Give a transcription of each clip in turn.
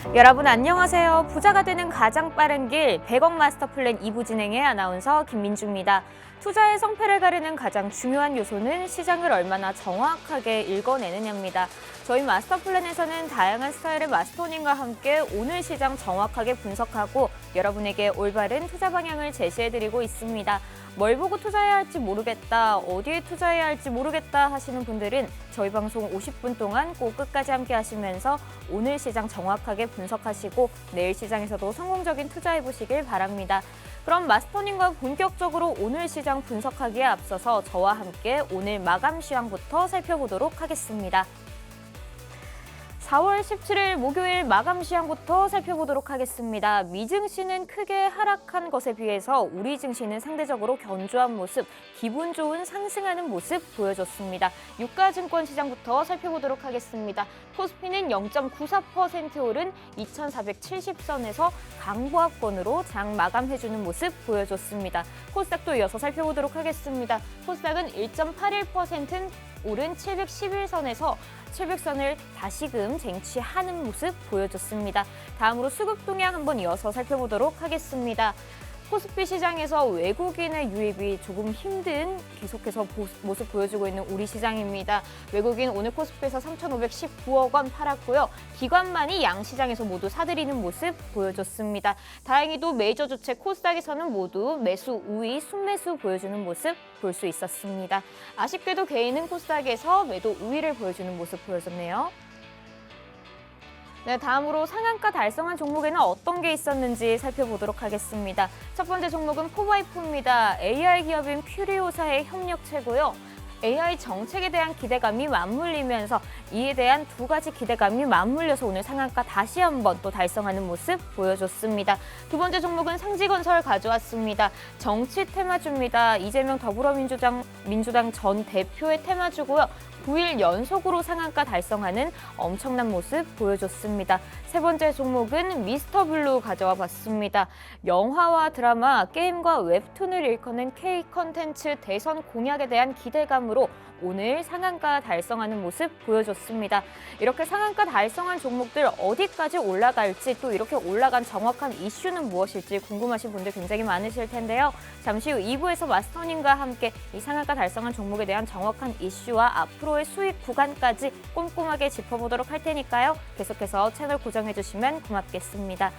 여러분 안녕하세요. 부자가 되는 가장 빠른 길 100억 마스터 플랜 2부 진행의 아나운서 김민주입니다. 투자의 성패를 가르는 가장 중요한 요소는 시장을 얼마나 정확하게 읽어내느냐입니다. 저희 마스터 플랜에서는 다양한 스타일의 마스터님과 함께 오늘 시장 정확하게 분석하고 여러분에게 올바른 투자 방향을 제시해드리고 있습니다. 뭘 보고 투자해야 할지 모르겠다, 어디에 투자해야 할지 모르겠다 하시는 분들은 저희 방송 50분 동안 꼭 끝까지 함께 하시면서 오늘 시장 정확하게 분석하시고 내일 시장에서도 성공적인 투자해보시길 바랍니다. 그럼 마스터님과 본격적으로 오늘 시장 분석하기에 앞서서 저와 함께 오늘 마감 시황부터 살펴보도록 하겠습니다. 4월 17일 목요일 마감 시황부터 살펴보도록 하겠습니다. 미 증시는 크게 하락한 것에 비해서 우리 증시는 상대적으로 견조한 모습, 기분 좋은 상승하는 모습 보여줬습니다. 유가증권 시장부터 살펴보도록 하겠습니다. 코스피는 0.94% 오른 2,470선에서 강보합권으로 장 마감해주는 모습 보여줬습니다. 코스닥도 이어서 살펴보도록 하겠습니다. 코스닥은 1.81% 오른 711선에서 700선을 다시금 쟁취하는 모습 보여줬습니다. 다음으로 수급 동향 한번 이어서 살펴보도록 하겠습니다. 코스피 시장에서 외국인의 유입이 조금 힘든 계속해서 모습 보여주고 있는 우리 시장입니다. 외국인 오늘 코스피에서 3,519억 원 팔았고요. 기관만이 양시장에서 모두 사들이는 모습 보여줬습니다. 다행히도 메이저 주체 코스닥에서는 모두 매수 우위, 순매수 보여주는 모습 볼 수 있었습니다. 아쉽게도 개인은 코스닥에서 매도 우위를 보여주는 모습 보여줬네요. 네, 다음으로 상한가 달성한 종목에는 어떤 게 있었는지 살펴보도록 하겠습니다. 첫 번째 종목은 포바이포입니다. AI 기업인 큐리오사의 협력체고요. AI 정책에 대한 기대감이 맞물리면서 이에 대한 두 가지 기대감이 맞물려서 오늘 상한가 다시 한번 또 달성하는 모습 보여줬습니다. 두 번째 종목은 상지건설 가져왔습니다. 정치 테마주입니다. 이재명 더불어민주당 전 대표의 테마주고요. 9일 연속으로 상한가 달성하는 엄청난 모습 보여줬습니다. 세 번째 종목은 미스터블루 가져와 봤습니다. 영화와 드라마, 게임과 웹툰을 일컫는 K-컨텐츠 대선 공약에 대한 기대감으로 오늘 상한가 달성하는 모습 보여줬습니다. 이렇게 상한가 달성한 종목들 어디까지 올라갈지 또 이렇게 올라간 정확한 이슈는 무엇일지 궁금하신 분들 굉장히 많으실 텐데요. 잠시 후 2부에서 마스터님과 함께 이 상한가 달성한 종목에 대한 정확한 이슈와 앞으로의 수익 구간까지 꼼꼼하게 짚어보도록 할 테니까요. 계속해서 채널 고정해주시면 고맙겠습니다.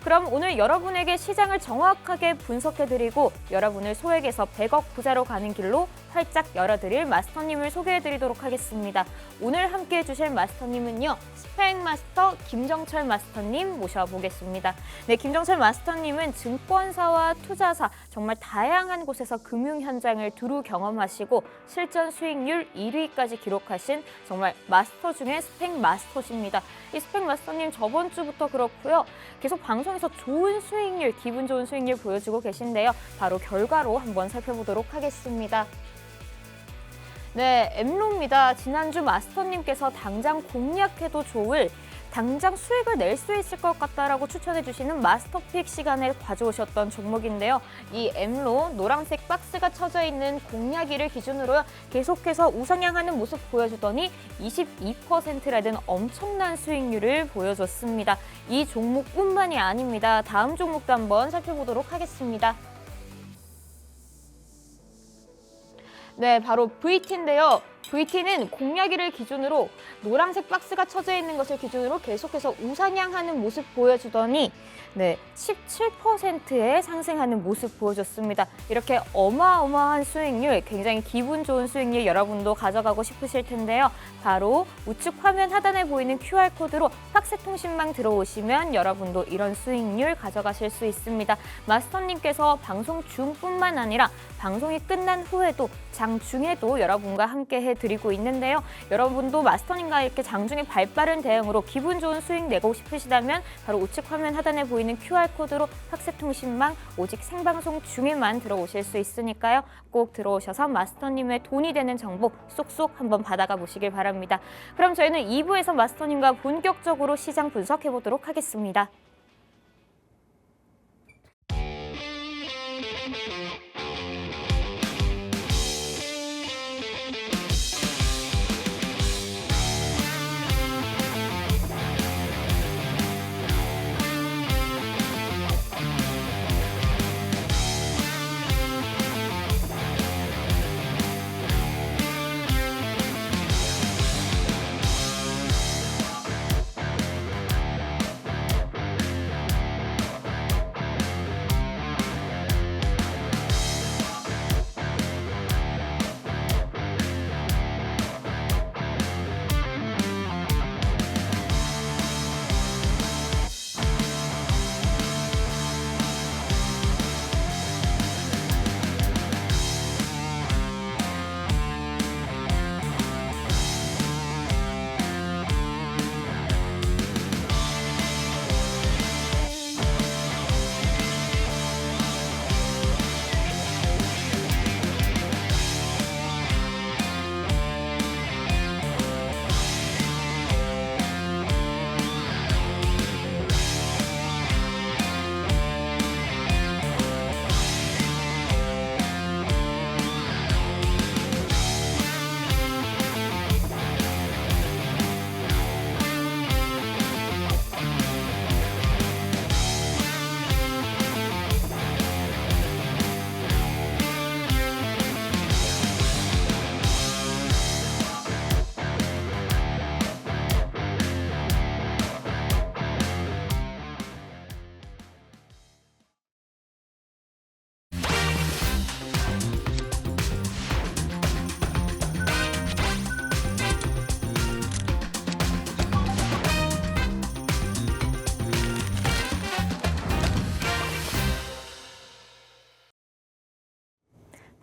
그럼 오늘 여러분에게 시장을 정확하게 분석해드리고 여러분을 소액에서 100억 부자로 가는 길로 활짝 열어드릴 마스터님을 소개해드리도록 하겠습니다. 오늘 함께해 주실 마스터님은요. 스펙 마스터 김정철 마스터님 모셔보겠습니다. 네, 김정철 마스터님은 증권사와 투자사 정말 다양한 곳에서 금융 현장을 두루 경험하시고 실전 수익률 1위까지 기록하신 정말 마스터 중에 스펙 마스터십니다. 이 스펙 마스터님 저번 주부터 그렇고요. 계속 방송에서 좋은 수익률, 기분 좋은 수익률 보여주고 계신데요. 바로 결과로 한번 살펴보도록 하겠습니다. 네, 엠로입니다. 지난주 마스터님께서 당장 공략해도 좋을 당장 수익을 낼 수 있을 것 같다라고 추천해 주시는 마스터픽 시간에 가져오셨던 종목인데요. 이 엠로 노란색 박스가 쳐져 있는 공략일을 기준으로 계속해서 우상향하는 모습 보여주더니 22%라는 엄청난 수익률을 보여줬습니다. 이 종목뿐만이 아닙니다. 다음 종목도 한번 살펴보도록 하겠습니다. 네, 바로 VT인데요. VT는 공략일을 기준으로 노란색 박스가 쳐져 있는 것을 기준으로 계속해서 우상향하는 모습 보여주더니 17%의 상승하는 모습 보여줬습니다. 이렇게 어마어마한 수익률, 굉장히 기분 좋은 수익률 여러분도 가져가고 싶으실 텐데요. 바로 우측 화면 하단에 보이는 QR코드로 팍스통신망 들어오시면 여러분도 이런 수익률 가져가실 수 있습니다. 마스터님께서 방송 중뿐만 아니라 방송이 끝난 후에도 장중에도 여러분과 함께 해드리고 있는데요. 여러분도 마스터님과 이렇게 장중에 발빠른 대응으로 기분 좋은 수익 내고 싶으시다면 바로 우측 화면 하단에 보이는 QR코드로 팍스통신망 오직 생방송 중에만 들어오실 수 있으니까요. 꼭 들어오셔서 마스터님의 돈이 되는 정보 쏙쏙 한번 받아가 보시길 바랍니다. 그럼 저희는 2부에서 마스터님과 본격적으로 시장 분석해 보도록 하겠습니다.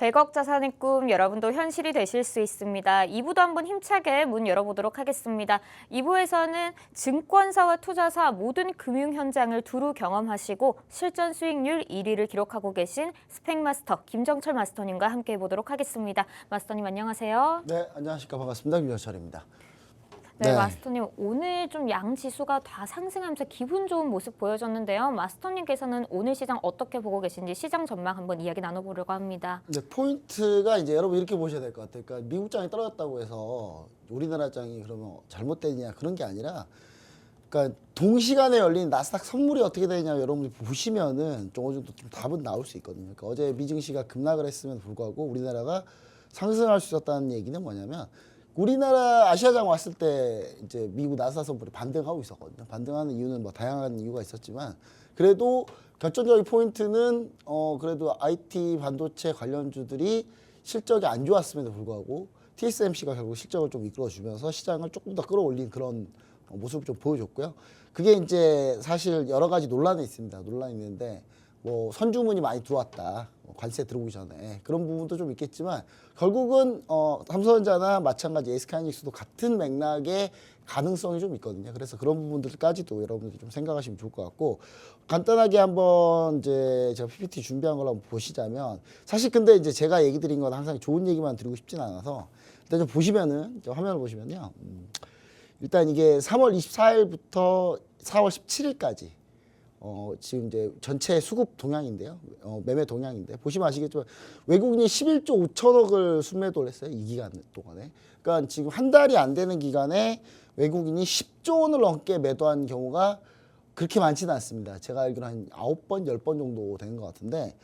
100억 자산의 꿈 여러분도 현실이 되실 수 있습니다. 2부도 한번 힘차게 문 열어보도록 하겠습니다. 2부에서는 증권사와 투자사 모든 금융 현장을 두루 경험하시고 실전 수익률 1위를 기록하고 계신 스펙마스터 김정철 마스터님과 함께 해보도록 하겠습니다. 마스터님 안녕하세요. 네, 안녕하십니까. 반갑습니다. 김정철입니다. 네, 마스터님 오늘 좀 양 지수가 다 상승하면서 기분 좋은 모습 보여줬는데요. 마스터님께서는 오늘 시장 어떻게 보고 계신지 시장 전망 한번 이야기 나눠보려고 합니다. 네, 포인트가 이제 여러분 이렇게 보셔야 될 것 같아요. 그러니까 미국 장이 떨어졌다고 해서 우리나라 장이 그러면 잘못되냐 그런 게 아니라, 그러니까 동시간에 열린 나스닥 선물이 어떻게 되냐 여러분이 보시면은 어느 정도 좀 답은 나올 수 있거든요. 그러니까 어제 미증시가 급락을 했음에도 불구하고 우리나라가 상승할 수 있었다는 얘기는 뭐냐면, 우리나라 아시아장 왔을 때 이제 미국 나스닥 선물이 반등하고 있었거든요. 반등하는 이유는 뭐 다양한 이유가 있었지만, 그래도 결정적인 포인트는 그래도 IT 반도체 관련주들이 실적이 안 좋았음에도 불구하고 TSMC가 결국 실적을 좀 이끌어주면서 시장을 조금 더 끌어올린 그런 모습을 좀 보여줬고요. 그게 이제 사실 여러 가지 논란이 있습니다. 논란이 있는데 뭐 선주문이 많이 들어왔다. 관세 들어오기 전에 그런 부분도 좀 있겠지만, 결국은 삼성전자나 마찬가지 SK하이닉스도 같은 맥락의 가능성이 좀 있거든요. 그래서 그런 부분들까지도 여러분들이 좀 생각하시면 좋을 것 같고, 간단하게 한번 이제 제가 PPT 준비한 걸 한번 보시자면, 사실 근데 이제 제가 얘기 드린 건 항상 좋은 얘기만 드리고 싶진 않아서 일단 좀 보시면은, 화면을 보시면요. 일단 이게 3월 24일부터 4월 17일까지 지금 이제 전체 수급 동향인데요. 매매 동향인데 보시면 아시겠지만 외국인이 11조 5천억을 순매도를 했어요. 이 기간 동안에. 그러니까 지금 한 달이 안 되는 기간에 외국인이 10조 원을 넘게 매도한 경우가 그렇게 많지는 않습니다. 제가 알기로 한 9번, 10번 정도 되는 것 같은데,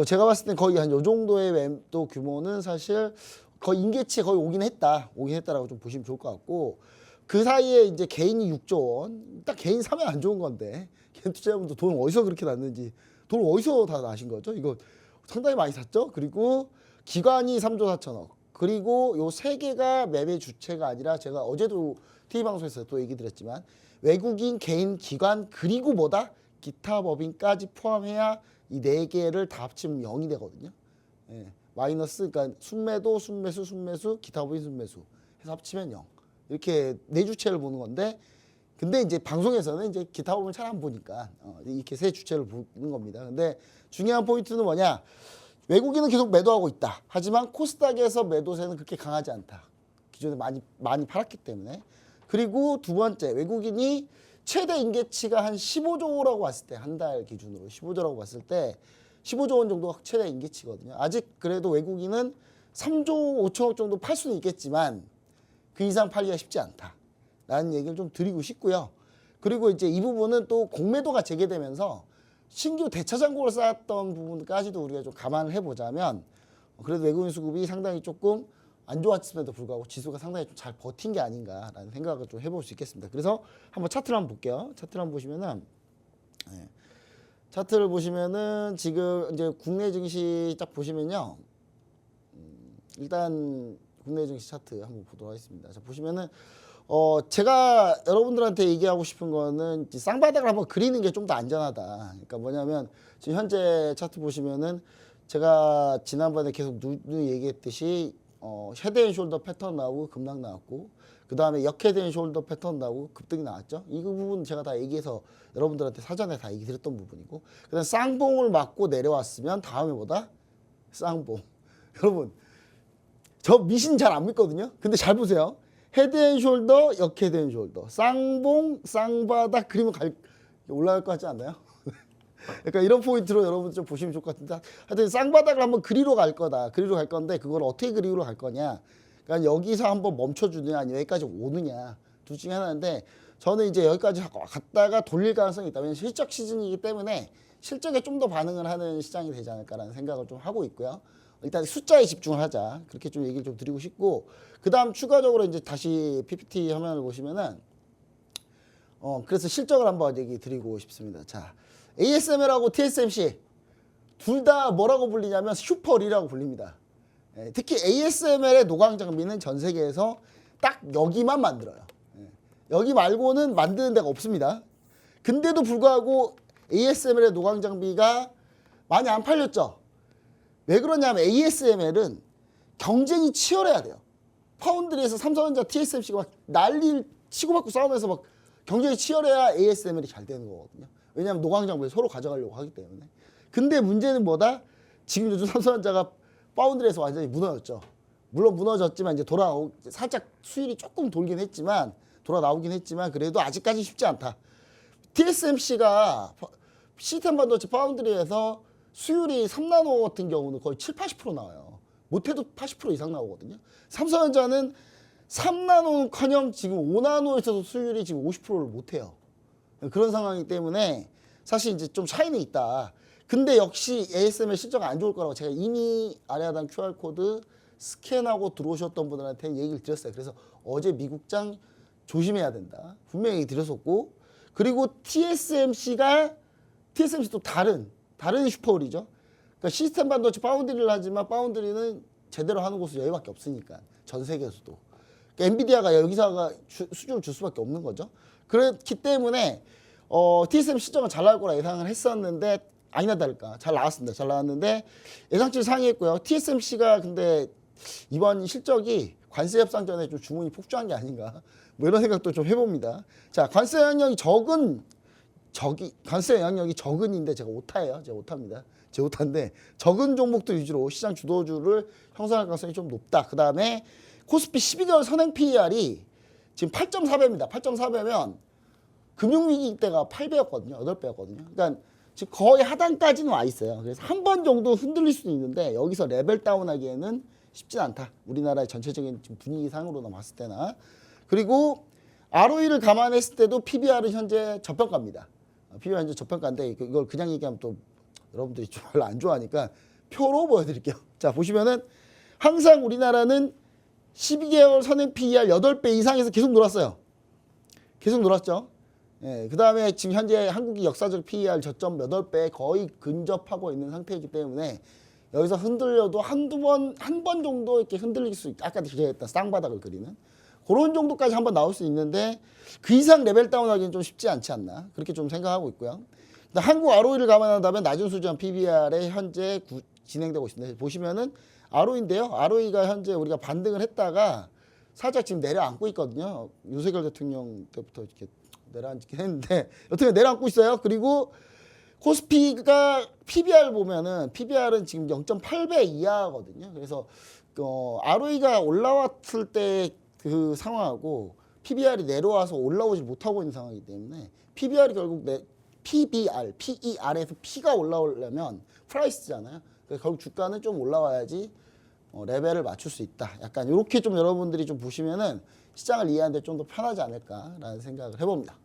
제가 봤을 땐 거의 한 요 정도의 매도 규모는 사실 거의 임계치에 거의 오긴 했다라고 좀 보시면 좋을 것 같고, 그 사이에 이제 개인이 6조 원, 딱 개인 사면 안 좋은 건데, 개인 투자자분도 돈 어디서 그렇게 났는지, 돈 어디서 다 나신 거죠? 이거 상당히 많이 샀죠? 그리고 기관이 3조 4천억, 그리고 요 세 개가 매매 주체가 아니라, 제가 어제도 TV방송에서 또 얘기 드렸지만, 외국인, 개인, 기관, 그리고 뭐다? 기타 법인까지 포함해야 이 네 개를 다 합치면 0이 되거든요. 예, 마이너스, 그러니까 순매도, 순매수, 기타 법인 순매수 해서 합치면 0. 이렇게 네 주체를 보는 건데, 근데 이제 방송에서는 이제 기타 법인을 잘 안 보니까 이렇게 세 주체를 보는 겁니다. 근데 중요한 포인트는 뭐냐? 외국인은 계속 매도하고 있다. 하지만 코스닥에서 매도세는 그렇게 강하지 않다. 기존에 많이 팔았기 때문에. 그리고 두 번째, 외국인이 최대 임계치가 한 15조라고 봤을 때, 한 달 기준으로 15조라고 봤을 때 15조 원 정도가 최대 임계치거든요. 아직 그래도 외국인은 3조 5천억 정도 팔 수는 있겠지만 그 이상 팔기가 쉽지 않다라는 얘기를 좀 드리고 싶고요. 그리고 이제 이 부분은 또 공매도가 재개되면서 신규 대차 잔고를 쌓았던 부분까지도 우리가 좀 감안을 해보자면, 그래도 외국인 수급이 상당히 조금 안 좋았음에도 불구하고 지수가 상당히 좀 잘 버틴 게 아닌가라는 생각을 좀 해볼 수 있겠습니다. 그래서 한번 차트를 한번 볼게요. 차트를 한번 보시면은, 차트를 보시면은 지금 이제 국내 증시 딱 보시면요. 일단 국내 증시 차트 한번 보도록 하겠습니다. 자, 보시면은 제가 여러분들한테 얘기하고 싶은 거는 쌍바닥을 한번 그리는 게 좀 더 안전하다. 그러니까 뭐냐면, 지금 현재 차트 보시면은 제가 지난번에 계속 누누이 얘기했듯이 헤드앤숄더 패턴 나오고 급락 나왔고, 그 다음에 역헤드앤숄더 패턴 나오고 급등이 나왔죠. 이 부분 제가 다 얘기해서 여러분들한테 사전에 다 얘기 드렸던 부분이고, 그다음 쌍봉을 맞고 내려왔으면 다음에 뭐다? 쌍봉. 여러분, 저 미신 잘 안 믿거든요. 근데 잘 보세요. 헤드앤숄더, 역헤드앤숄더, 쌍봉, 쌍바닥 그리면 올라갈 것 같지 않나요? 그러니까 이런 포인트로 여러분 좀 보시면 좋을 것 같은데, 하여튼 쌍바닥을 한번 그리러 갈 거다. 그리러 갈 건데 그걸 어떻게 그리러 갈 거냐. 그러니까 여기서 한번 멈춰주느냐 아니면 여기까지 오느냐, 둘 중에 하나인데, 저는 이제 여기까지 갔다가 돌릴 가능성이 있다. 왜냐면 실적 시즌이기 때문에 실적에 좀 더 반응을 하는 시장이 되지 않을까라는 생각을 좀 하고 있고요. 일단 숫자에 집중을 하자. 그렇게 좀 얘기를 좀 드리고 싶고, 그 다음 추가적으로 이제 다시 PPT 화면을 보시면은, 그래서 실적을 한번 얘기 드리고 싶습니다. 자, ASML하고 TSMC 둘 다 뭐라고 불리냐면 슈퍼리라고 불립니다. 특히 ASML의 노광 장비는 전 세계에서 딱 여기만 만들어요. 여기 말고는 만드는 데가 없습니다. 근데도 불구하고 ASML의 노광 장비가 많이 안 팔렸죠. 왜 그러냐면 ASML은 경쟁이 치열해야 돼요. 파운드리에서 삼성전자, TSMC가 막 난리 치고받고 싸우면서 막 경쟁이 치열해야 ASML이 잘 되는 거거든요. 왜냐하면 노광장부에 서로 가져가려고 하기 때문에. 근데 문제는 뭐다? 지금 요즘 삼성전자가 파운드리에서 완전히 무너졌죠. 물론 무너졌지만 이제 살짝 수율이 조금 돌긴 했지만 돌아 나오긴 그래도 아직까지 쉽지 않다. TSMC가 시스템 반도체 파운드리에서 수율이 3나노 같은 경우는 거의 7, 80% 나와요. 못해도 80% 이상 나오거든요. 삼성전자는 3나노커녕 지금 5나노에서도 수율이 지금 50%를 못해요. 그런 상황이기 때문에 사실 이제 좀 차이는 있다. 근데 역시 ASML 실적이 안 좋을 거라고 제가 이미 아래 하단 QR코드 스캔하고 들어오셨던 분들한테 얘기를 드렸어요. 그래서 어제 미국장 조심해야 된다. 분명히 얘기 드렸었고, 그리고 TSMC도 다른 슈퍼울이죠. 그러니까 시스템 반도체 파운드리를 하지만 파운드리는 제대로 하는 곳은 여기밖에 없으니까 전 세계에서도. 그러니까 엔비디아가 여기서가 수주를 줄 수밖에 없는 거죠. 그렇기 때문에 TSMC 실적은 잘 나올 거라 예상을 했었는데 아니나 다를까 잘 나왔습니다. 잘 나왔는데 예상치를 상회했고요. TSMC가 근데 이번 실적이 관세 협상 전에 좀 주문이 폭주한 게 아닌가 뭐 이런 생각도 좀 해봅니다. 자, 관세 영향력이 관세 영향력이 적은인데 제가 오타예요. 제가 오타입니다. 제 오타인데 적은 종목들 위주로 시장 주도주를 형성할 가능성이 좀 높다. 그 다음에 코스피 12개월 선행 PER이 지금 8.4배입니다. 8.4배면 금융위기 때가 8배였거든요. 8배였거든요. 그러니까 지금 거의 하단까지는 와 있어요. 그래서 한 번 정도 흔들릴 수도 있는데 여기서 레벨 다운하기에는 쉽진 않다. 우리나라의 전체적인 지금 분위기상으로나 봤을 때나. 그리고 ROE를 감안했을 때도 PBR은 현재 저평가입니다. PBR 현재 저평가인데 이걸 그냥 얘기하면 또 여러분들이 좀 별로 안 좋아하니까 표로 보여드릴게요. 자, 보시면은 항상 우리나라는 12개월 선행 PER 8배 이상에서 계속 놀았어요. 계속 놀았죠. 예, 그 다음에 지금 현재 한국이 역사적 PER 저점 8배에 거의 근접하고 있는 상태이기 때문에 여기서 흔들려도 한 번 정도 이렇게 흔들릴 수 있다. 아까 제가 했던 쌍바닥을 그리는 그런 정도까지 한번 나올 수 있는데 그 이상 레벨 다운하기는 좀 쉽지 않지 않나 그렇게 좀 생각하고 있고요. 한국 ROE를 감안한다면 낮은 수준 PBR에 현재 진행되고 있습니다. 보시면은 ROE인데요. ROE가 현재 우리가 반등을 했다가 살짝 지금 내려앉고 있거든요. 윤석열 대통령 때부터 이렇게 내려앉긴 했는데 어떻게 내려앉고 있어요. 그리고 코스피가 PBR 보면은 PBR은 지금 0.8배 이하거든요. 그래서 ROE가 올라왔을 때 그 상황하고 PBR이 내려와서 올라오지 못하고 있는 상황이기 때문에 PBR이 결국 PER에서 P가 올라오려면 프라이스잖아요. 그래서 결국 주가는 좀 올라와야지 레벨을 맞출 수 있다. 약간 이렇게 좀 여러분들이 좀 보시면은 시장을 이해하는데 좀 더 편하지 않을까라는 생각을 해봅니다.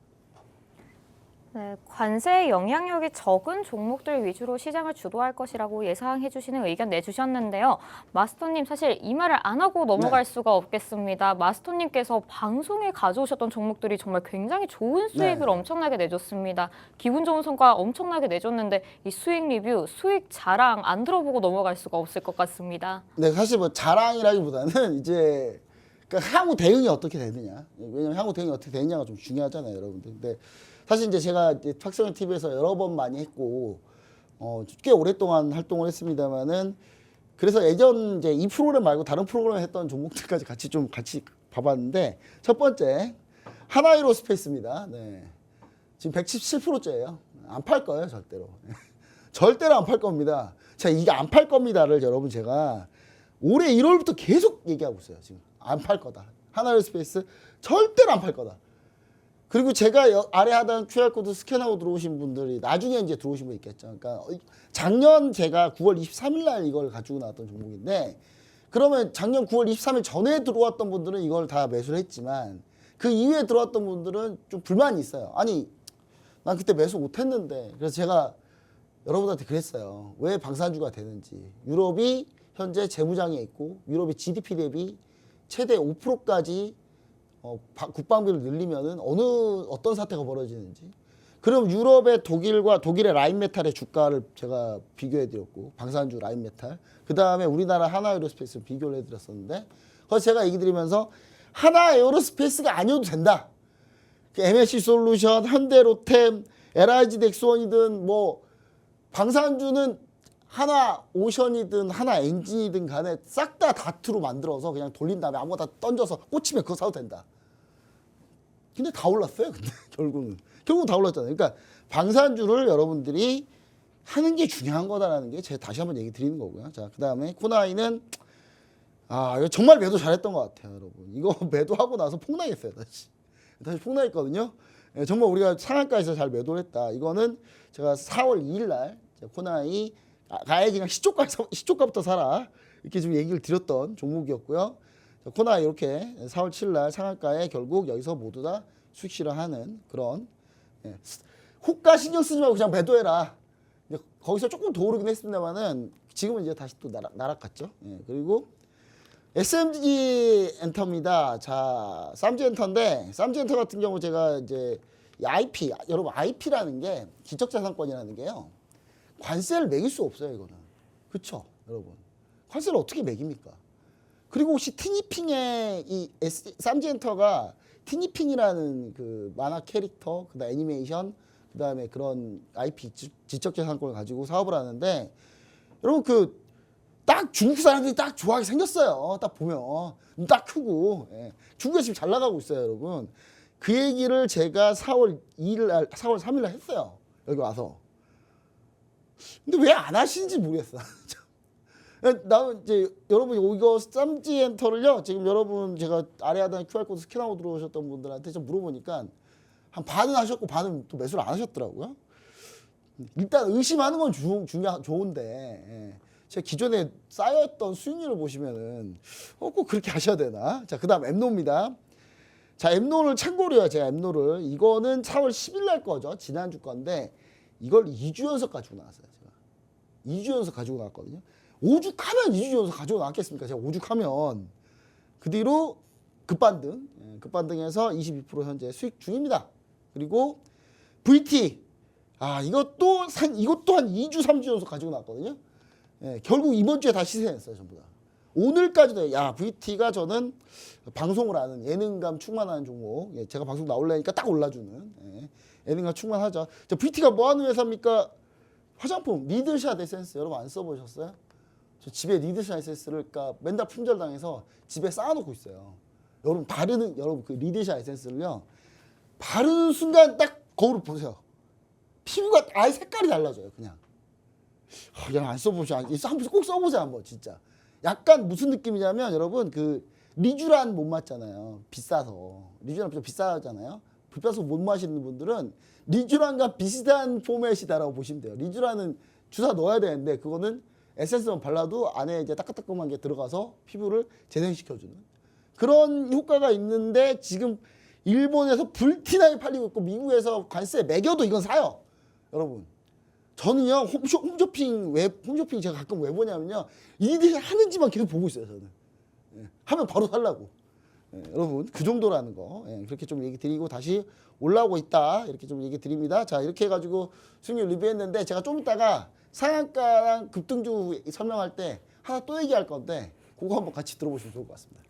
네, 관세의 영향력이 적은 종목들 위주로 시장을 주도할 것이라고 예상해 주시는 의견 내주셨는데요. 마스터님, 사실 이 말을 안 하고 넘어갈 수가 없겠습니다. 마스터님께서 방송에 가져오셨던 종목들이 정말 굉장히 좋은 수익을 엄청나게 내줬습니다. 기분 좋은 성과 엄청나게 내줬는데 이 수익 리뷰, 수익 자랑 안 들어보고 넘어갈 수가 없을 것 같습니다. 네, 사실 뭐 자랑이라기보다는 이제 그러니까 향후 대응이 어떻게 되느냐. 왜냐면 향후 대응이 어떻게 되느냐가 좀 중요하잖아요, 여러분들. 근데 사실 이제 제가 탁성현 TV에서 여러 번 많이 했고 꽤 오랫동안 활동을 했습니다만은 그래서 예전 이제 이 프로그램 말고 다른 프로그램 했던 종목들까지 같이 봐봤는데 첫 번째 하나이로스페이스입니다. 네. 지금 117%째예요. 안 팔 거예요, 절대로. 절대로 안 팔 겁니다. 자, 이게 안 팔 겁니다를 여러분 제가 올해 1월부터 계속 얘기하고 있어요. 지금 안 팔 거다. 하나이로스페이스 절대로 안 팔 거다. 그리고 제가 아래 하단 QR코드 스캔하고 들어오신 분들이 나중에 이제 들어오신 분 있겠죠. 그러니까 작년 제가 9월 23일 날 이걸 가지고 나왔던 종목인데 그러면 작년 9월 23일 전에 들어왔던 분들은 이걸 다 매수를 했지만 그 이후에 들어왔던 분들은 좀 불만이 있어요. 아니, 난 그때 매수 못 했는데. 그래서 제가 여러분한테 그랬어요. 왜 방산주가 되는지. 유럽이 현재 재무장에 있고 유럽이 GDP 대비 최대 5%까지 국방비를 늘리면은 어떤 사태가 벌어지는지. 그럼 유럽의 독일의 라인메탈의 주가를 제가 비교해드렸고 방산주 라인메탈. 그 다음에 우리나라 하나에어로스페이스를 비교를 해드렸었는데 그래서 제가 얘기 드리면서 하나에어로스페이스가 아니어도 된다. MSC 솔루션, 현대로템, LIG 넥스원이든 뭐 방산주는 하나 오션이든 하나 엔진이든 간에 싹 다 다트로 만들어서 그냥 돌린 다음에 아무거나 다 던져서 꽂히면 그거 사도 된다. 근데 다 올랐어요. 근데 결국은 다 올랐잖아요. 그러니까 방산주를 여러분들이 하는 게 중요한 거다라는 게 제가 다시 한번 얘기 드리는 거고요. 자, 그다음에 코나이는 이거 정말 매도 잘했던 것 같아요, 여러분. 이거 매도하고 나서 폭락했어요, 다시 폭락했거든요. 예, 정말 우리가 상한가에서 잘 매도를 했다. 이거는 제가 4월 2일 날 코나이 아예 그냥 시초가부터 사라 이렇게 좀 얘기를 드렸던 종목이었고요. 자, 코나이 이렇게 4월 7일 날 상한가에 결국 여기서 모두 다 수익 실현하는 그런 호가 신경 쓰지 말고 그냥 매도해라. 거기서 조금 더 오르긴 했습니다만은 지금은 이제 다시 또 나락갔죠. 예, 그리고 SMG 엔터입니다. 자, 쌈지 엔터인데 쌈지 엔터 같은 경우 제가 이제 IP 여러분 IP라는 게 지적자산권이라는 게요. 관세를 매길 수 없어요, 이거는. 그렇죠, 여러분. 관세를 어떻게 매깁니까? 그리고 혹시 티니핑의 이 쌈지 엔터가 티니핑이라는 그 만화 캐릭터, 그다음 애니메이션, 그다음에 그런 IP 지적재산권을 가지고 사업을 하는데 여러분 그 딱 중국 사람들이 딱 좋아하게 생겼어요. 딱 보면 딱 크고 중국에 지금 잘 나가고 있어요, 여러분. 그 얘기를 제가 4월 3일 날 했어요. 여기 와서. 근데 왜 안 하시는지 모르겠어. 나 이제 여러분 이거 쌈지 엔터를요. 지금 여러분 제가 아래 하단에 QR코드 스캔하고 들어오셨던 분들한테 좀 물어보니까 한 반은 하셨고 반은 또 매수를 안 하셨더라고요. 일단 의심하는 건 좋은데 제가 기존에 쌓였던 수익률을 보시면은 꼭 그렇게 하셔야 되나? 자, 그다음 엠노입니다. 자, 엠노를 참고로요. 제가 엠노를 이거는 4월 10일 날 거죠. 지난주 건데 이걸 2주 연속 가지고 나왔어요. 제가 2주 연속 가지고 나왔거든요. 오죽하면 2주 연속 가지고 나왔겠습니까? 제가 오죽하면 그 뒤로 급반등해서 22% 현재 수익 중입니다. 그리고 VT 이것도 한 2주 3주 연속 가지고 나왔거든요. 결국 이번 주에 다 시세냈어요, 전부 다. 오늘까지도 VT가 저는 방송을 하는 예능감 충만한 종목. 제가 방송 나올라니까 딱 올라주는 예능감 충만하죠. 자, VT가 뭐 하는 회사입니까? 화장품 리드샷 에센스 여러분 안 써보셨어요? 저 집에 리드샷 에센스를 맨날 품절당해서 집에 쌓아놓고 있어요. 여러분 그 리드샷 에센스를요 바르는 순간 딱 거울을 보세요. 피부가 아예 색깔이 달라져요, 그냥. 그냥 안 써보셔. 꼭 써보세요, 한번, 진짜. 약간 무슨 느낌이냐면, 여러분, 그, 리쥬란 못 맞잖아요. 비싸서. 리쥬란 좀 비싸잖아요. 비싸서 못 마시는 분들은 리쥬란과 비슷한 포맷이다라고 보시면 돼요. 리쥬란은 주사 넣어야 되는데, 그거는 에센스만 발라도 안에 이제 따끈따끈한 게 들어가서 피부를 재생시켜주는 그런 효과가 있는데, 지금 일본에서 불티나게 팔리고 있고, 미국에서 관세 매겨도 이건 사요. 여러분. 저는요, 홈쇼핑 제가 가끔 왜 보냐면요, 이들이 하는지만 계속 보고 있어요, 저는. 하면 바로 살라고. 여러분, 그 정도라는 거. 그렇게 좀 얘기 드리고 다시 올라오고 있다. 이렇게 좀 얘기 드립니다. 자, 이렇게 해가지고 수익률 리뷰했는데 제가 좀 이따가 상한가랑 급등주 설명할 때 하나 또 얘기할 건데 그거 한번 같이 들어보시면 좋을 것 같습니다.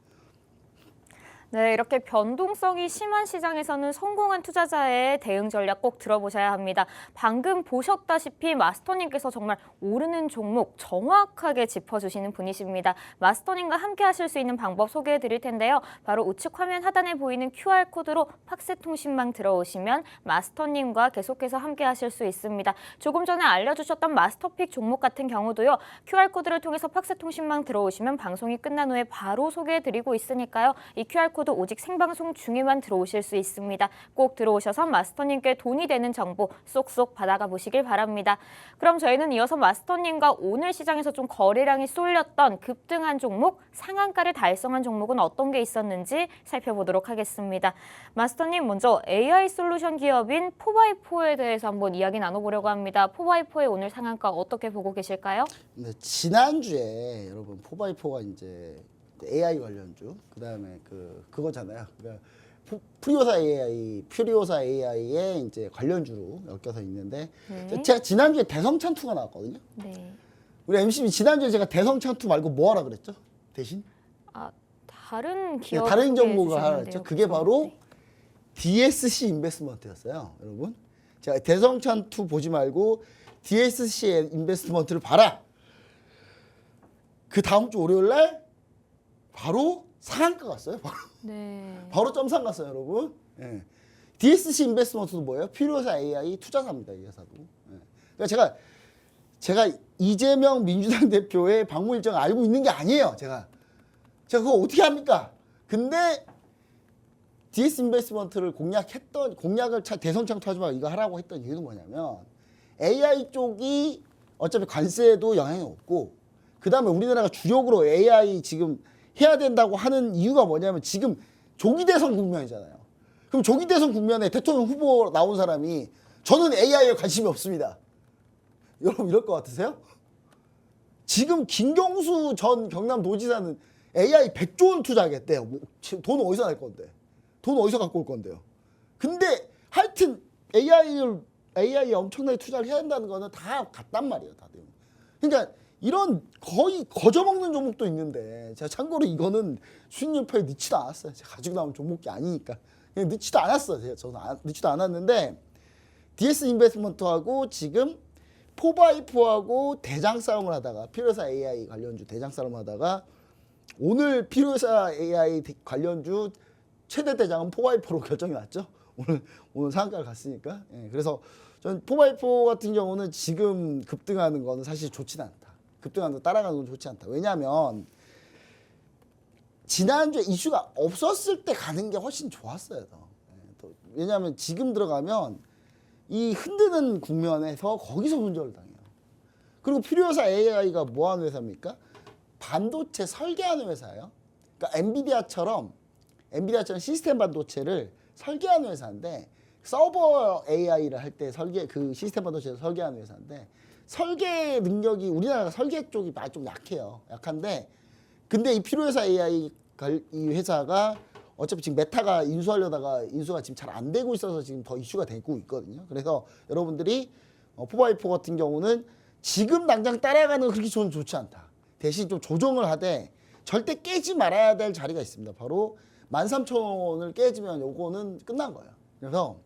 네, 이렇게 변동성이 심한 시장에서는 성공한 투자자의 대응 전략 꼭 들어보셔야 합니다. 방금 보셨다시피 마스터님께서 정말 오르는 종목 정확하게 짚어주시는 분이십니다. 마스터님과 함께 하실 수 있는 방법 소개해 드릴 텐데요. 바로 우측 화면 하단에 보이는 QR코드로 팍스통신망 들어오시면 마스터님과 계속해서 함께 하실 수 있습니다. 조금 전에 알려주셨던 마스터픽 종목 같은 경우도요. QR코드를 통해서 팍스통신망 들어오시면 방송이 끝난 후에 바로 소개해 드리고 있으니까요. 이 QR코드 오직 생방송 중에만 들어오실 수 있습니다. 꼭 들어오셔서 마스터님께 돈이 되는 정보 쏙쏙 받아가 보시길 바랍니다. 그럼 저희는 이어서 마스터님과 오늘 시장에서 좀 거래량이 쏠렸던 급등한 종목, 상한가를 달성한 종목은 어떤 게 있었는지 살펴보도록 하겠습니다. 마스터님, 먼저 AI 솔루션 기업인 포바이포에 대해서 한번 이야기 나눠보려고 합니다. 포바이포의 오늘 상한가 어떻게 보고 계실까요? 네, 지난주에 여러분 포바이포가 이제 AI 관련주, 그다음에 그거잖아요. 그러니까 퓨리오사 AI의 이제 관련주로 엮여서 있는데 제가 지난주에 대성찬투가 나왔거든요. 네. 우리 MCB 지난주에 제가 대성찬투 말고 뭐 하라 그랬죠? 대신? 다른 기업 다른 종목을 하라 그랬죠. 그게 바로 네. DSC 인베스트먼트였어요, 여러분. 제가 대성찬투 보지 말고 DSC 인베스트먼트를 봐라. 그 다음 주 월요일 날 바로 상한가 갔어요. 네. 바로 점상 갔어요, 여러분. 예. DSC 인베스트먼트도 뭐예요? 필요사 AI 투자사입니다, 이 회사도. 예. 그러니까 제가 이재명 민주당 대표의 방문 일정 알고 있는 게 아니에요, 제가 그거 어떻게 합니까? 근데 DS 인베스트먼트를 공약을 대선 창투하지 말고 이거 하라고 했던 이유는 뭐냐면 AI 쪽이 어차피 관세에도 영향이 없고 그 다음에 우리나라가 주력으로 AI 지금 해야 된다고 하는 이유가 뭐냐면 지금 조기 대선 국면이잖아요. 그럼 조기 대선 국면에 대통령 후보 나온 사람이 저는 AI에 관심이 없습니다. 여러분 이럴 것 같으세요? 지금 김경수 전 경남도지사는 AI 100조 원 투자하겠대요. 돈 어디서 날 건데? 돈 어디서 갖고 올 건데요? 근데 하여튼 AI에 엄청나게 투자를 해야 한다는 거는 다 같단 말이에요, 다들. 그러니까 이런 거의 거저먹는 종목도 있는데 제가 참고로 이거는 수익률표에 넣지도 않았어요. 제가 가지고 나온 종목이 아니니까 그냥 넣지도 않았어요. 저는 넣지도 않았는데 DS 인베스트먼트하고 지금 포바이포하고 대장 싸움을 하다가 필요사 AI 관련주 대장 싸움을 하다가 오늘 필요사 AI 관련주 최대 대장은 포바이포로 결정이 났죠. 오늘 상한가를 갔으니까. 예, 그래서 전 포바이포 같은 경우는 지금 급등하는 거는 사실 좋지는 않다. 급등하는 거 따라가는 건 좋지 않다. 왜냐하면 지난주에 이슈가 없었을 때 가는 게 훨씬 좋았어요. 왜냐하면 지금 들어가면 이 흔드는 국면에서 거기서 손절을 당해요. 그리고 필요사 AI가 뭐 하는 회사입니까? 반도체 설계하는 회사예요. 그러니까 엔비디아처럼 시스템 반도체를 설계하는 회사인데 서버 AI를 할 때 그 시스템 반도체를 설계하는 회사인데 설계 능력이 우리나라가 설계 쪽이 많이 좀 약해요. 약한데 근데 이 필요회사 AI 이 회사가 어차피 지금 메타가 인수하려다가 인수가 지금 잘 안 되고 있어서 지금 더 이슈가 되고 있거든요. 그래서 여러분들이 포바이포 같은 경우는 지금 당장 따라가는 거 그렇게 저는 좋지 않다. 대신 좀 조정을 하되 절대 깨지 말아야 될 자리가 있습니다. 바로 13,000원을 깨지면 요거는 끝난 거예요. 그래서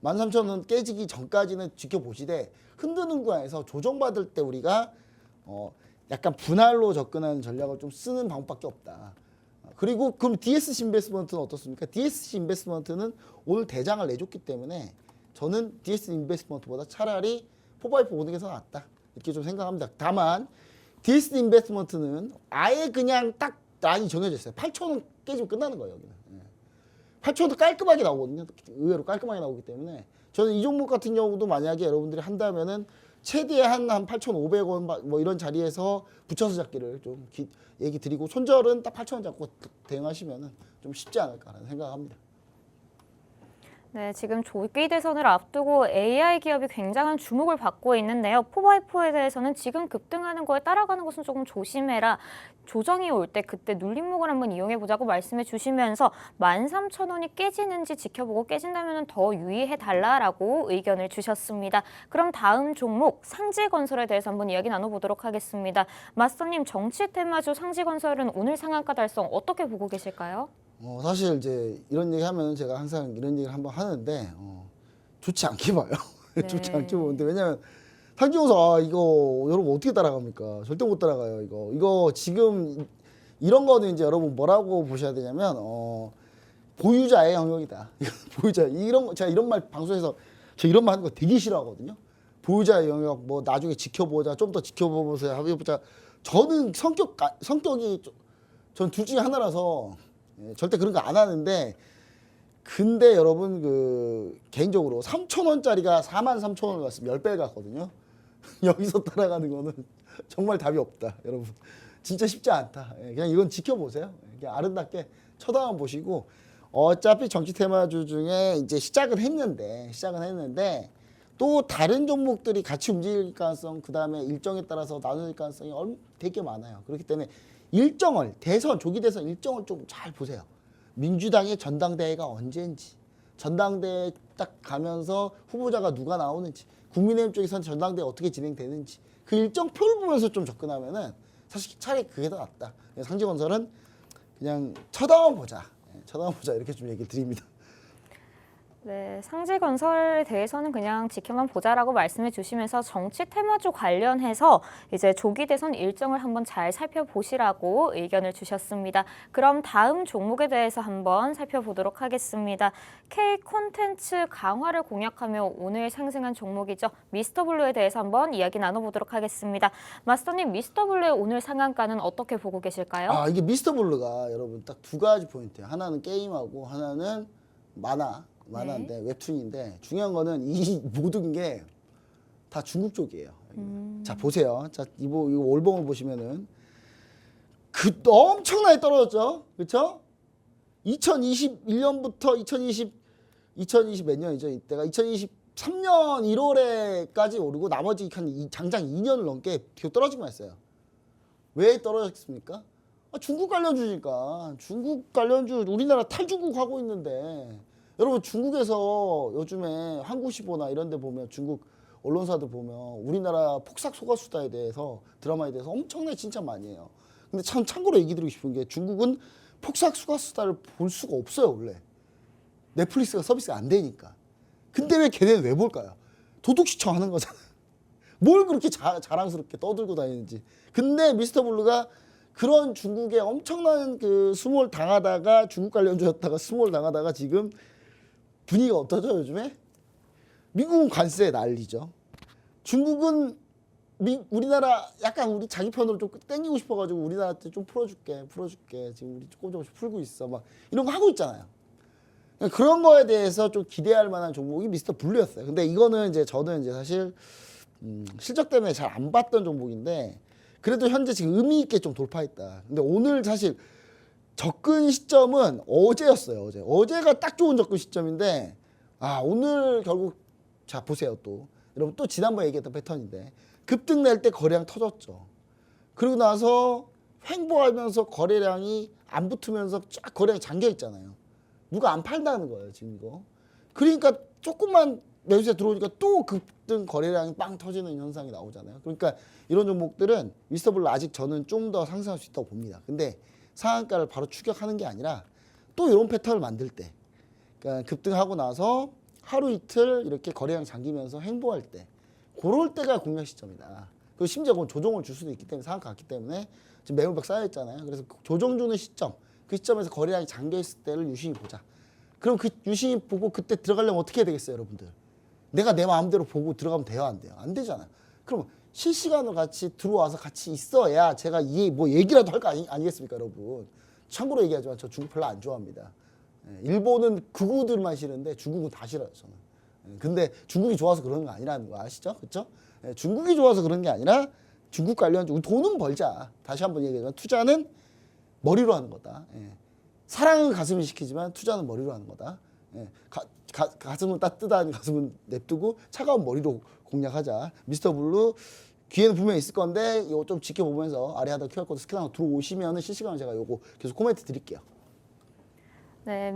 13,000원 깨지기 전까지는 지켜보시되 흔드는 구간에서 조정받을 때 우리가 약간 분할로 접근하는 전략을 좀 쓰는 방법밖에 없다. 그리고 그럼 DSC 인베스트먼트는 어떻습니까? DSC 인베스트먼트는 오늘 대장을 내줬기 때문에 저는 DSC 인베스트먼트보다 차라리 포바이포 오는 게 더 낫다. 이렇게 좀 생각합니다. 다만 DSC 인베스트먼트는 아예 그냥 딱 라인이 정해져 있어요. 8,000원 깨지면 끝나는 거예요. 여기는. 8,000원도 깔끔하게 나오거든요. 의외로 깔끔하게 나오기 때문에 저는 이 종목 같은 경우도 만약에 여러분들이 한다면은 최대한 한 8,500원 뭐 이런 자리에서 붙여서 잡기를 좀 얘기 드리고 손절은 딱 8,000원 잡고 대응하시면은 좀 쉽지 않을까라는 생각합니다. 네, 지금 조기 대선을 앞두고 AI 기업이 굉장한 주목을 받고 있는데요. 포바이포에 대해서는 지금 급등하는 거에 따라가는 것은 조금 조심해라. 조정이 올 때 그때 눌림목을 한번 이용해 보자고 말씀해 주시면서 13,000원이 깨지는지 지켜보고 깨진다면 더 유의해 달라라고 의견을 주셨습니다. 그럼 다음 종목 상지건설에 대해서 한번 이야기 나눠보도록 하겠습니다. 마스터님, 정치 테마주 상지건설은 오늘 상한가 달성 어떻게 보고 계실까요? 사실 이제 이런 얘기 하면 제가 항상 이런 얘기를 한번 하는데 좋지 않게 봐요. 네. 좋지 않게 보는데 왜냐면 상지건설 이거 여러분 어떻게 따라갑니까? 절대 못 따라가요. 이거 지금 이런 거는 이제 여러분 뭐라고 보셔야 되냐면 보유자의 영역이다. 보유자 이런 거 제가 이런 말 방송에서 저 이런 말 하는 거 되게 싫어하거든요. 보유자의 영역 뭐 나중에 지켜보자 좀 더 지켜보면서 해보자. 저는 성격이 전 둘 중에 하나라서 절대 그런 거 안 하는데 근데 여러분 개인적으로 3,000원짜리가 43,000원을 갔으면 10배 갔거든요. 여기서 따라가는 거는 정말 답이 없다. 여러분 진짜 쉽지 않다. 그냥 이건 지켜보세요. 그냥 아름답게 쳐다만 보시고 어차피 정치 테마주 중에 이제 시작은 했는데 또 다른 종목들이 같이 움직일 가능성 그다음에 일정에 따라서 나눌 가능성이 되게 많아요. 그렇기 때문에 조기 대선 일정을 좀 잘 보세요. 민주당의 전당대회가 언제인지, 전당대회 딱 가면서 후보자가 누가 나오는지, 국민의힘 쪽에서는 전당대회 어떻게 진행되는지 그 일정표를 보면서 좀 접근하면은 사실 차라리 그게 더 낫다. 상지건설은 그냥 쳐다만 보자 이렇게 좀 얘기를 드립니다. 네, 상지건설에 대해서는 그냥 지켜만 보자라고 말씀해 주시면서 정치 테마주 관련해서 이제 조기 대선 일정을 한번 잘 살펴보시라고 의견을 주셨습니다. 그럼 다음 종목에 대해서 한번 살펴보도록 하겠습니다. K 콘텐츠 강화를 공약하며 오늘 상승한 종목이죠. 미스터블루에 대해서 한번 이야기 나눠보도록 하겠습니다. 마스터님, 미스터블루의 오늘 상한가는 어떻게 보고 계실까요? 아, 이게 미스터블루가 여러분 딱 두 가지 포인트예요. 하나는 게임하고 하나는 만화인데 웹툰인데 중요한 거는 이 모든 게 다 중국 쪽이에요. 자, 보세요. 자, 이거 월봉을 보시면은 엄청나게 떨어졌죠. 그렇죠? 2021년부터 2020 몇 년이죠? 이때가 2023년 1월에까지 오르고 나머지 한 장장 2년을 넘게 계속 떨어지고만 했어요. 왜 떨어졌습니까? 중국 관련주니까. 중국 관련주 우리나라 탈중국 하고 있는데 여러분 중국에서 요즘에 한국시보나 이런 데 보면 중국 언론사들 보면 우리나라 폭삭 소가수다에 대해서 드라마에 대해서 엄청나게 칭찬 많이 해요. 근데 참고로 얘기 드리고 싶은 게 중국은 폭삭 소가수다를 볼 수가 없어요 원래. 넷플릭스가 서비스가 안 되니까. 근데 왜 걔네는 왜 볼까요? 도둑시청 하는 거잖아요. 뭘 그렇게 자랑스럽게 떠들고 다니는지. 근데 미스터블루가 그런 중국에 엄청난 그 수몰 당하다가 중국 관련주였다가 수몰 당하다가 지금 분위기가 어떠죠 요즘에? 미국은 관세 난리죠. 중국은 우리나라 약간 우리 자기 편으로 좀 땡기고 싶어가지고 우리나라한테 좀 풀어줄게 지금 우리 조금씩 풀고 있어 막 이런 거 하고 있잖아요. 그런 거에 대해서 좀 기대할 만한 종목이 미스터블루였어요. 근데 이거는 이제 저는 이제 사실 실적 때문에 잘 안 봤던 종목인데 그래도 현재 지금 의미 있게 좀 돌파했다. 근데 오늘 사실 접근 시점은 어제였어요. 어제가 딱 좋은 접근 시점인데 오늘 결국 자 보세요 또 여러분 또 지난번에 얘기했던 패턴인데 급등 낼 때 거래량 터졌죠. 그리고 나서 횡보하면서 거래량이 안 붙으면서 쫙 거래량이 잠겨 있잖아요. 누가 안 팔다는 거예요 지금 이거. 그러니까 조금만 매수세 들어오니까 또 급등 거래량이 빵 터지는 현상이 나오잖아요. 그러니까 이런 종목들은 미스터블루 아직 저는 좀 더 상승할 수 있다고 봅니다. 근데 상한가를 바로 추격하는 게 아니라 또 이런 패턴을 만들 때 그러니까 급등하고 나서 하루 이틀 이렇게 거래량 잠기면서 횡보할 때 그럴 때가 공략 시점이다. 그리고 심지어 그건 조정을 줄 수도 있기 때문에 상한가 갔기 때문에 지금 매물박 쌓여있잖아요. 그래서 조정 주는 시점 그 시점에서 거래량이 잠겨있을 때를 유심히 보자. 그럼 그 유심히 보고 그때 들어가려면 어떻게 해야 되겠어요 여러분들? 내가 내 마음대로 보고 들어가면 돼요 안 돼요? 안 되잖아요. 그럼 실시간으로 같이 들어와서 같이 있어야 제가 뭐 얘기라도 할 거 아니겠습니까 여러분? 참고로 얘기하지만 저 중국 별로 안 좋아합니다. 일본은 극우들만 싫은데 중국은 다 싫어요 저는. 근데 중국이 좋아서 그러는 거 아니라는 거 아시죠? 그렇죠? 중국이 좋아서 그런 게 아니라 중국 관련 돈은 벌자. 다시 한번 얘기하지만 투자는 머리로 하는 거다. 사랑은 가슴이 시키지만 투자는 머리로 하는 거다. 가슴은 따뜻한 가슴은 냅두고 차가운 머리로 공략하자. 미스터블루 기회는 분명히 있을 건데 이거 좀 지켜보면서 아래 하단 QR코드 스캔하고 들어오시면 실시간으로 제가 이거 계속 코멘트 드릴게요. 네,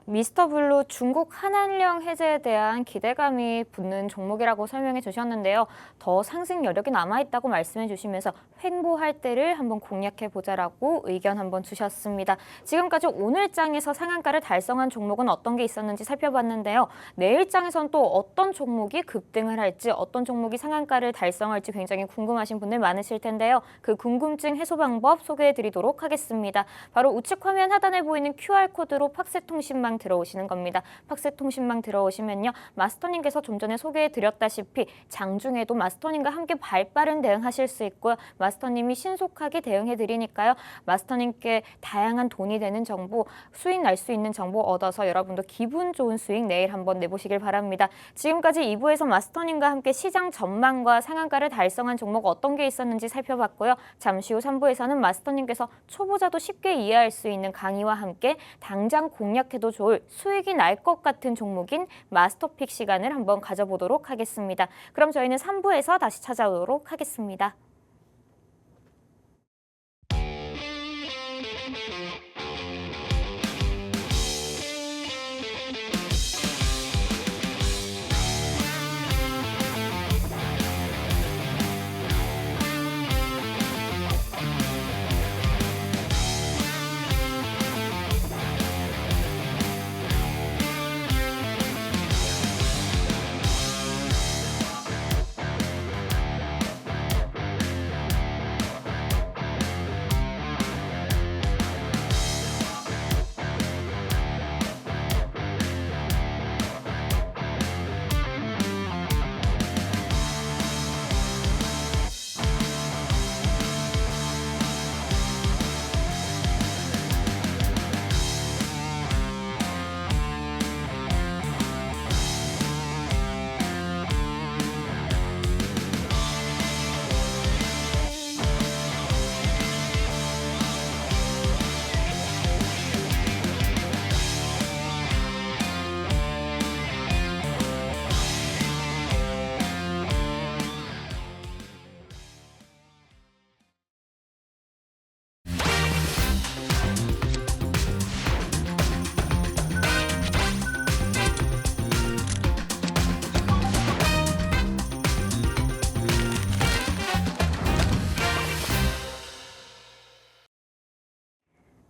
미스터블루 중국 한한령 해제에 대한 기대감이 붙는 종목이라고 설명해 주셨는데요. 더 상승 여력이 남아있다고 말씀해 주시면서 횡보할 때를 한번 공략해 보자라고 의견 한번 주셨습니다. 지금까지 오늘장에서 상한가를 달성한 종목은 어떤 게 있었는지 살펴봤는데요. 내일장에선 또 어떤 종목이 급등을 할지 어떤 종목이 상한가를 달성할지 굉장히 궁금하신 분들 많으실 텐데요. 그 궁금증 해소 방법 소개해 드리도록 하겠습니다. 바로 우측 화면 하단에 보이는 QR코드로 팍스통신망 들어오시는 겁니다. 팍스통신망 들어오시면요. 마스터님께서 좀 전에 소개해드렸다시피 장중에도 마스터님과 함께 발빠른 대응하실 수 있고요. 마스터님이 신속하게 대응해드리니까요. 마스터님께 다양한 돈이 되는 정보, 수익 날 수 있는 정보 얻어서 여러분도 기분 좋은 수익 내일 한번 내보시길 바랍니다. 지금까지 2부에서 마스터님과 함께 시장 전망과 상한가를 달성한 종목 어떤 게 있었는지 살펴봤고요. 잠시 후 3부에서는 마스터님께서 초보자도 쉽게 이해할 수 있는 강의와 함께 당장 공략해도 좋을 수익이 날 것 같은 종목인 마스터픽 시간을 한번 가져보도록 하겠습니다. 그럼 저희는 3부에서 다시 찾아오도록 하겠습니다.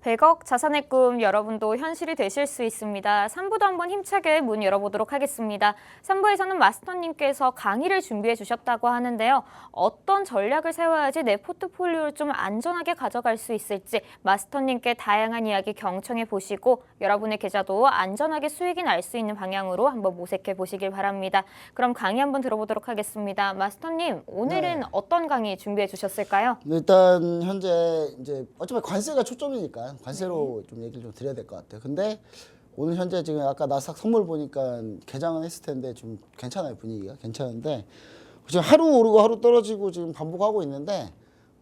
100억 자산의 꿈 여러분도 현실이 되실 수 있습니다. 3부도 한번 힘차게 문 열어보도록 하겠습니다. 3부에서는 마스터님께서 강의를 준비해 주셨다고 하는데요. 어떤 전략을 세워야지 내 포트폴리오를 좀 안전하게 가져갈 수 있을지 마스터님께 다양한 이야기 경청해 보시고 여러분의 계좌도 안전하게 수익이 날 수 있는 방향으로 한번 모색해 보시길 바랍니다. 그럼 강의 한번 들어보도록 하겠습니다. 마스터님, 오늘은 네. 어떤 강의 준비해 주셨을까요? 일단 현재 이제 어차피 관세가 초점이니까 관세로 좀 얘기를 좀 드려야 될 것 같아요. 근데 오늘 현재 지금 아까 나스닥 선물 보니까 개장은 했을 텐데 좀 괜찮아요. 분위기가 괜찮은데 지금 하루 오르고 하루 떨어지고 지금 반복하고 있는데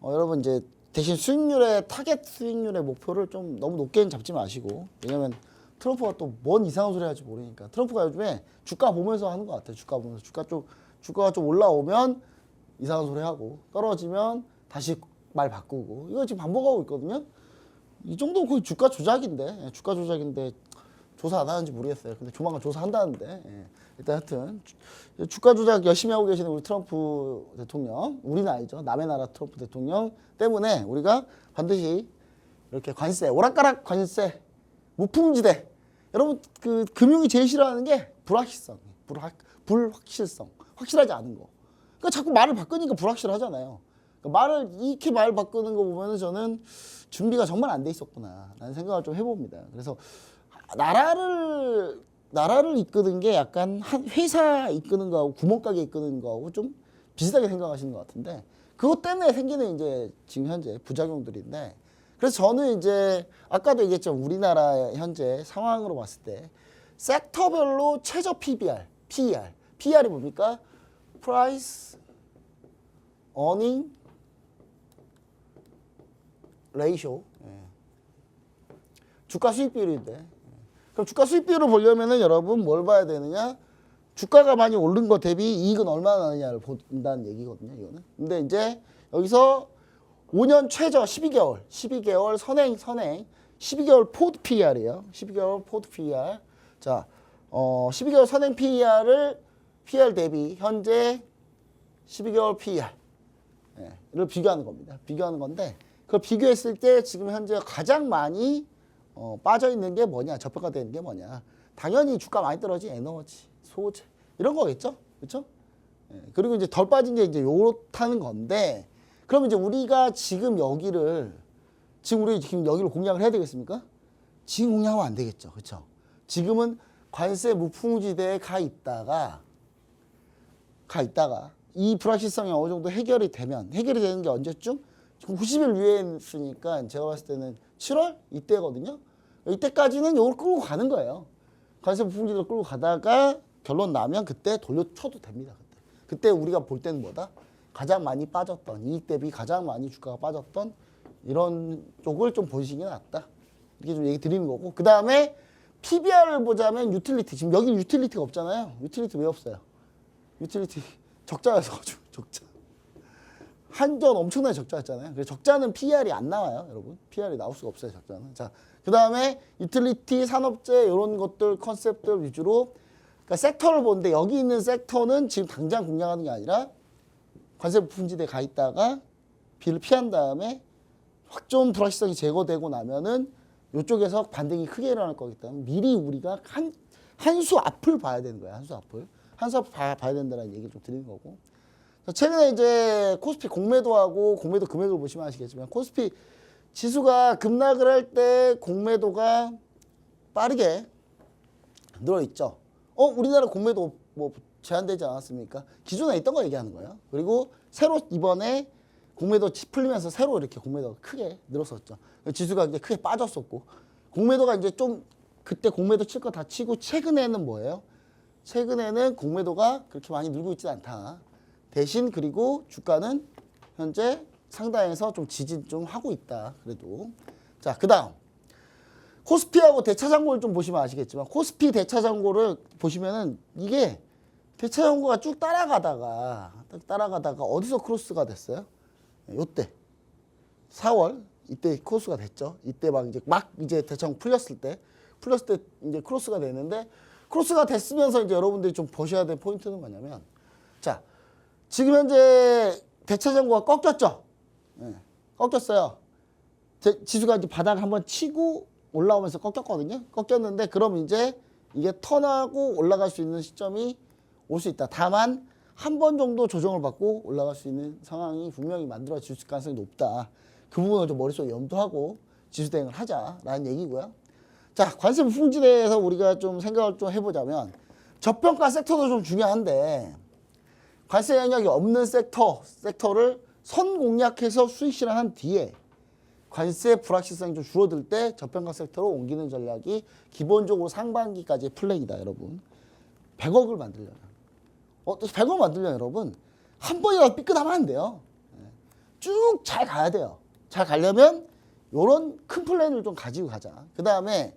여러분 이제 대신 수익률의 타겟 수익률의 목표를 좀 너무 높게는 잡지 마시고, 왜냐면 트럼프가 또 뭔 이상한 소리 할지 모르니까. 트럼프가 요즘에 주가 보면서 하는 것 같아요. 주가 보면서 주가가 좀 올라오면 이상한 소리 하고 떨어지면 다시 말 바꾸고, 이거 지금 반복하고 있거든요. 이 정도면 거의 주가 조작인데, 주가 조작인데 조사 안 하는지 모르겠어요. 근데 조만간 조사한다는데, 일단 하여튼 주가 조작 열심히 하고 계시는 우리 트럼프 대통령, 우리는 아니죠, 남의 나라 트럼프 대통령 때문에 우리가 반드시 이렇게 관세, 오락가락 관세, 무풍지대. 여러분 그 금융이 제일 싫어하는 게 불확실성, 불확실성, 확실하지 않은 거. 그러니까 자꾸 말을 바꾸니까 불확실하잖아요. 그러니까 말을 이렇게 말 바꾸는 거 보면은 저는 준비가 정말 안 돼 있었구나 라는 생각을 좀 해봅니다. 그래서 나라를 이끄는 게 약간 한 회사 이끄는 거하고 구멍가게 이끄는 거하고 좀 비슷하게 생각하시는 것 같은데, 그것 때문에 생기는 이제 지금 현재 부작용들인데, 그래서 저는 이제 아까도 얘기했죠. 우리나라 현재 상황으로 봤을 때 섹터별로 최저 PBR, PER이 뭡니까? Price Earning Ratio. 주가 수익 비율인데, 그럼 주가 수익 비율을 보려면은 여러분 뭘 봐야 되느냐? 주가가 많이 오른 것 대비 이익은 얼마나 나느냐를 본다는 얘기거든요, 이거는. 근데 이제 여기서 5년 최저 12개월 선행 12개월 포드 PER이에요. 12개월 포드 PER. 자, 12개월 선행 PER 대비 현재 12개월 PER를 비교하는 겁니다. 비교하는 건데, 그걸 비교했을 때 지금 현재 가장 많이 빠져 있는 게 뭐냐, 저평가되는 게 뭐냐. 당연히 주가 많이 떨어진 에너지, 소재 이런 거겠죠, 그렇죠? 그리고 이제 덜 빠진 게 이제 요렇다는 건데, 그럼 이제 우리가 지금 여기를 공략을 해야 되겠습니까? 지금 공략하면 안 되겠죠, 그렇죠? 지금은 관세 무풍지대에 가 있다가 이 불확실성이 어느 정도 해결이 되는 게 언제쯤? 지금 90일 위에 있으니까 제가 봤을 때는 7월 이때거든요. 이때까지는 이걸 끌고 가는 거예요. 관세 무풍지대를 끌고 가다가 결론 나면 그때 돌려쳐도 됩니다. 그때 우리가 볼 때는 뭐다? 가장 많이 빠졌던, 이익 대비 가장 많이 주가가 빠졌던 이런 쪽을 좀 보시는 게 낫다. 이렇게 좀 얘기 드리는 거고, 그 다음에 PBR을 보자면 유틸리티, 지금 여기 유틸리티가 없잖아요. 유틸리티 왜 없어요? 유틸리티 적자여서 가지고 적자. 한전 엄청나게 적자였잖아요. 그래서 적자는 PER이 안 나와요, 여러분. PER이 나올 수가 없어요, 적자는. 자, 그 다음에 유틸리티, 산업재 이런 것들 컨셉들 위주로, 그러니까 섹터를 보는데 여기 있는 섹터는 지금 당장 공략하는 게 아니라 관세 무풍지대에 가 있다가 비를 피한 다음에 확 좀 불확실성이 제거되고 나면은 이쪽에서 반등이 크게 일어날 거기 때문에 미리 우리가 한 수 앞을 봐야 되는 거예요. 한 수 앞을 봐야 된다는 얘기를 좀 드리는 거고. 최근에 이제 코스피 공매도하고 공매도 금액을 보시면 아시겠지만, 코스피 지수가 급락을 할 때 공매도가 빠르게 늘어있죠. 우리나라 공매도 뭐 제한되지 않았습니까? 기존에 있던 거 얘기하는 거예요. 그리고 새로 이번에 공매도 풀리면서 새로 이렇게 공매도가 크게 늘었었죠. 지수가 이제 크게 빠졌었고, 공매도가 이제 좀 그때 공매도 칠 거 다 치고, 최근에는 뭐예요? 최근에는 공매도가 그렇게 많이 늘고 있지 않다. 대신 그리고 주가는 현재 상단에서 좀 지지 좀 하고 있다. 그래도. 자, 그 다음 코스피하고 대차장고를 좀 보시면 아시겠지만, 코스피 대차장고를 보시면은 이게 대차장고가 쭉 따라가다가 어디서 크로스가 됐어요? 요때 4월 이때 크로스가 됐죠. 이때 막 이제 대차장고 풀렸을 때 이제 크로스가 됐는데, 크로스가 됐으면서 이제 여러분들이 좀 보셔야 될 포인트는 뭐냐면, 자, 지금 현재 대차장고가 꺾였죠. 꺾였어요. 지수가 이제 바닥 한번 치고 올라오면서 꺾였거든요. 꺾였는데 그럼 이제 이게 턴하고 올라갈 수 있는 시점이 올 수 있다. 다만 한 번 정도 조정을 받고 올라갈 수 있는 상황이 분명히 만들어질 가능성이 높다. 그 부분을 좀 머릿속에 염두하고 지수 대응을 하자라는 얘기고요. 자, 관세 부품지에 대해서 우리가 좀 생각을 좀 해보자면 저평가 섹터도 좀 중요한데 관세 영향이 없는 섹터를 선공략해서 수익 실현한 뒤에 관세 불확실성이 좀 줄어들 때 저평가 섹터로 옮기는 전략이 기본적으로 상반기까지의 플랜이다, 여러분. 100억을 만들려면. 100억 만들려면 여러분 한 번이라도 삐끗하면 안 돼요. 쭉 잘 가야 돼요. 잘 가려면 이런 큰 플랜을 좀 가지고 가자. 그 다음에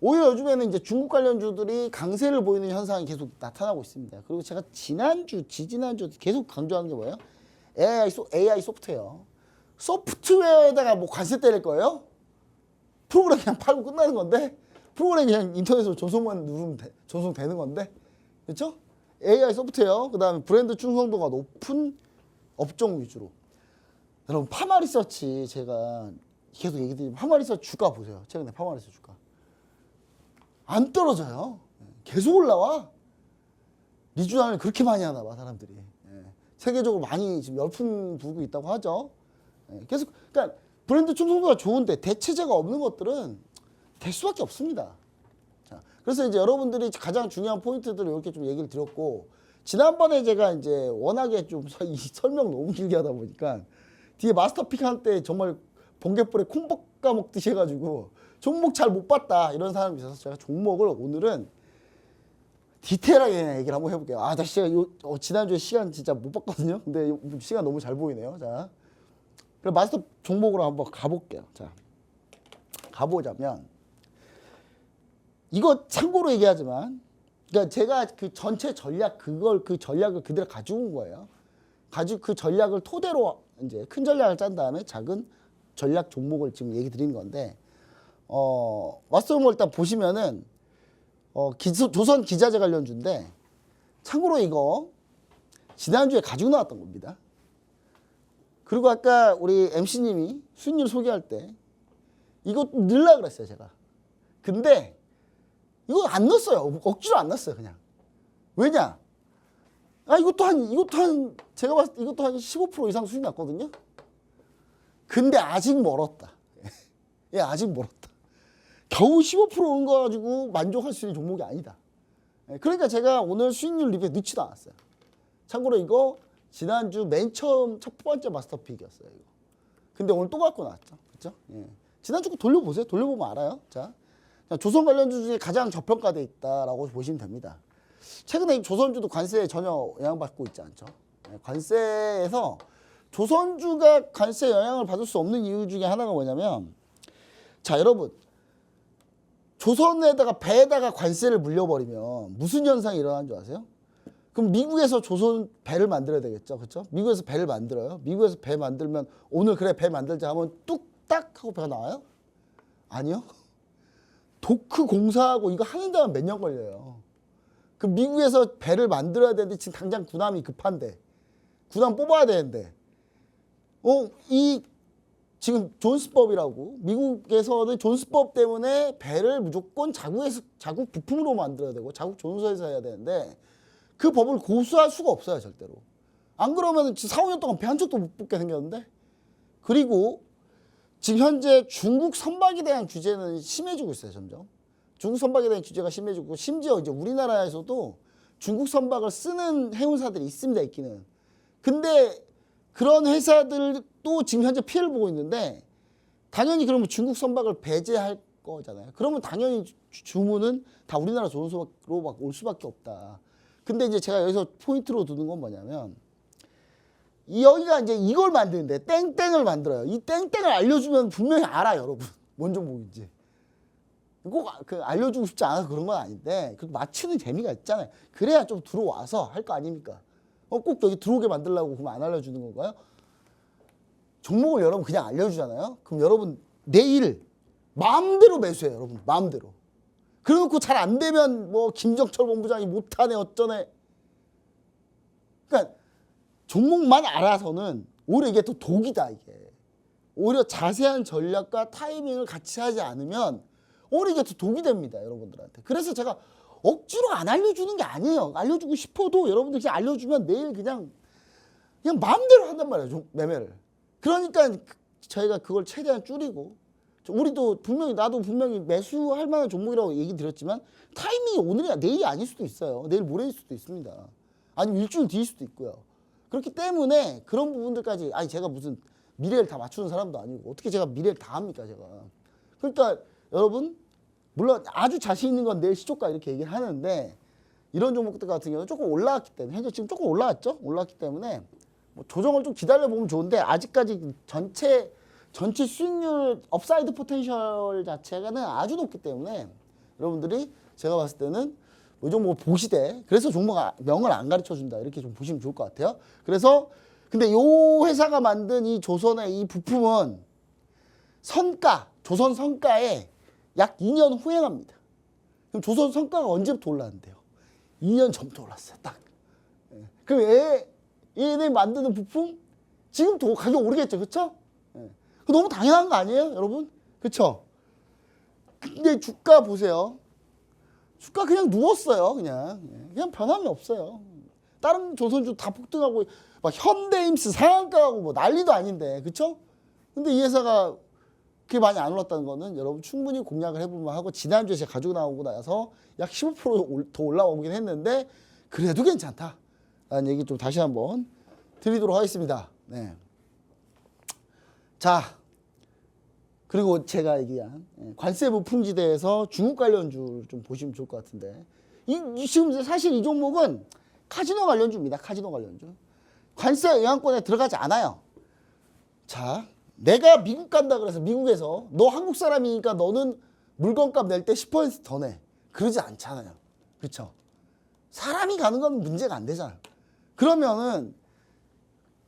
오히려 요즘에는 이제 중국 관련주들이 강세를 보이는 현상이 계속 나타나고 있습니다. 그리고 제가 지지난주 계속 강조하는 게 뭐예요? AI 소프트웨어. 소프트웨어에다가 뭐 관세 때릴 거예요? 프로그램 그냥 팔고 끝나는 건데? 프로그램 그냥 인터넷으로 전송만 누르면 전송되는 건데? 그렇죠? AI 소프트웨어, 그 다음에 브랜드 충성도가 높은 업종 위주로. 여러분, 파마리서치 제가 계속 얘기 드리면 파마리서치 주가 보세요. 최근에 파마리서치 주가. 안 떨어져요. 계속 올라와. 리주단을 그렇게 많이 하나 봐, 사람들이. 세계적으로 많이 지금 열풍 불고 있다고 하죠. 계속, 그러니까 브랜드 충성도가 좋은데 대체제가 없는 것들은 될 수밖에 없습니다. 자, 그래서 이제 여러분들이 가장 중요한 포인트들을 이렇게 좀 얘기를 드렸고, 지난번에 제가 이제 워낙에 좀 이 설명 너무 길게 하다 보니까 뒤에 마스터픽 할 때 정말 번개불에 콩 볶아 먹듯이 해가지고 종목 잘 못 봤다 이런 사람이 있어서 제가 종목을 오늘은 디테일하게 얘기를 한번 해볼게요. 나 진짜 지난주에 시간 진짜 못 봤거든요. 근데 시간 너무 잘 보이네요. 자, 그럼 마스터 종목으로 한번 가볼게요. 자, 가보자면 이거 참고로 얘기하지만, 그러니까 제가 그 전체 전략 그 전략을 그대로 가지고 온 거예요. 가지고 그 전략을 토대로 이제 큰 전략을 짠 다음에 작은 전략 종목을 지금 얘기 드리는 건데, 마스터 종목 일단 보시면은 조선 기자재 관련주인데, 참고로 이거 지난주에 가지고 나왔던 겁니다. 그리고 아까 우리 MC님이 수익률 소개할 때 이거 넣으려고 그랬어요, 제가. 근데 이거 안 넣었어요. 억지로 안 넣었어요, 그냥. 왜냐? 이것도 한 제가 봤을 때 이것도 한 15% 이상 수익 났거든요. 근데 아직 멀었다. 예, 아직 멀었다. 겨우 15% 오는 거 가지고 만족할 수 있는 종목이 아니다. 그러니까 제가 오늘 수익률 리뷰에 넣지도 않았어요. 참고로 이거 지난주 맨 처음 첫 번째 마스터픽이었어요. 이거. 근데 오늘 또 갖고 나왔죠. 그렇죠? 예. 지난주 거 돌려보세요. 돌려보면 알아요. 자, 조선 관련주 중에 가장 저평가돼 있다라고 보시면 됩니다. 최근에 조선주도 관세에 전혀 영향받고 있지 않죠. 예. 관세에서 조선주가 관세 영향을 받을 수 없는 이유 중에 하나가 뭐냐면, 자, 여러분, 조선에다가 배에다가 관세를 물려버리면 무슨 현상이 일어나는 줄 아세요? 그럼 미국에서 조선 배를 만들어야 되겠죠. 그렇죠? 미국에서 배를 만들어요. 미국에서 배 만들면 오늘 그래 배 만들자 하면 뚝딱 하고 배가 나와요? 아니요. 도크 공사하고 이거 하는 데만 몇 년 걸려요. 그 미국에서 배를 만들어야 되는데 지금 당장 군함이 급한데, 군함 뽑아야 되는데, 이 지금 존스법이라고, 미국에서는 존스법 때문에 배를 무조건 자국 부품으로 만들어야 되고 자국 존서에서 해야 되는데 그 법을 고수할 수가 없어요, 절대로. 안 그러면 지금 4, 5년 동안 배 한 척도 못 뽑게 생겼는데. 그리고 지금 현재 중국 선박에 대한 규제는 심해지고 있어요, 점점. 중국 선박에 대한 규제가 심해지고, 심지어 이제 우리나라에서도 중국 선박을 쓰는 해운사들이 있습니다, 있기는. 근데 그런 회사들도 지금 현재 피해를 보고 있는데, 당연히 그러면 중국 선박을 배제할 거잖아요. 그러면 당연히 주문은 다 우리나라 조선소로 올 수밖에 없다. 근데 이제 제가 여기서 포인트로 두는 건 뭐냐면, 여기가 이제 이걸 만드는데 땡땡을 만들어요. 이 땡땡을 알려주면 분명히 알아, 여러분. 뭔 종목인지. 꼭 알려주고 싶지 않아서 그런 건 아닌데, 그 맞추는 재미가 있잖아요. 그래야 좀 들어와서 할 거 아닙니까? 꼭 여기 들어오게 만들려고 그러면 안 알려주는 건가요? 종목을 여러분 그냥 알려주잖아요. 그럼 여러분 내일 마음대로 매수해요, 여러분. 마음대로. 그래놓고 잘 안 되면 뭐 김정철 본부장이 못하네 어쩌네. 그러니까 종목만 알아서는 오히려 이게 또 독이다, 이게. 오히려 자세한 전략과 타이밍을 같이 하지 않으면 오히려 이게 더 독이 됩니다, 여러분들한테. 그래서 제가 억지로 안 알려주는 게 아니에요. 알려주고 싶어도 여러분들 그냥 알려주면 내일 그냥 마음대로 한단 말이에요, 매매를. 그러니까 저희가 그걸 최대한 줄이고, 우리도 분명히, 나도 분명히 매수할 만한 종목이라고 얘기 드렸지만 타이밍이 오늘이나 내일이 아닐 수도 있어요. 내일 모레일 수도 있습니다. 아니면 일주일 뒤일 수도 있고요. 그렇기 때문에 그런 부분들까지, 아니 제가 무슨 미래를 다 맞추는 사람도 아니고 어떻게 제가 미래를 다 합니까, 제가. 그러니까 여러분, 물론 아주 자신 있는 건 내일 시초가 이렇게 얘기를 하는데, 이런 종목들 같은 경우는 조금 올라왔기 때문에, 현재 지금 조금 올라왔죠? 올라왔기 때문에 뭐 조정을 좀 기다려보면 좋은데, 아직까지 전체 수익률 업사이드 포텐셜 자체가는 아주 높기 때문에 여러분들이 제가 봤을 때는 이 종목 보시되, 그래서 종목 명을 안 가르쳐 준다 이렇게 좀 보시면 좋을 것 같아요. 그래서 근데 요 회사가 만든 이 조선의 이 부품은 조선 성과에 약 2년 후행합니다. 그럼 조선 성과가 언제부터 올랐는데요? 2년 전부터 올랐어요, 딱. 그럼 얘네 만드는 부품 지금 또 가격 오르겠죠, 그렇죠? 너무 당연한 거 아니에요, 여러분? 그렇죠? 근데 주가 보세요. 주가 그냥 누웠어요, 그냥 변함이 없어요. 다른 조선주 다 폭등하고 막 현대임스 상한가하고 뭐 난리도 아닌데, 그렇죠? 근데 이 회사가 그게 많이 안 올랐다는 거는 여러분 충분히 공략을 해볼만 하고, 지난주에 제가 가지고 나오고 나서 약 15% 더 올라오긴 했는데 그래도 괜찮다라는 얘기 좀 다시 한번 드리도록 하겠습니다. 네. 자, 그리고 제가 얘기한 관세부 품지대에서 중국 관련주를 좀 보시면 좋을 것 같은데, 지금 사실 이 종목은 카지노 관련주입니다. 카지노 관련주. 관세 영향권에 들어가지 않아요. 자, 내가 미국 간다 그래서 미국에서 너 한국 사람이니까 너는 물건값 낼 때 10% 더 내. 그러지 않잖아요. 그렇죠? 사람이 가는 건 문제가 안 되잖아요. 그러면은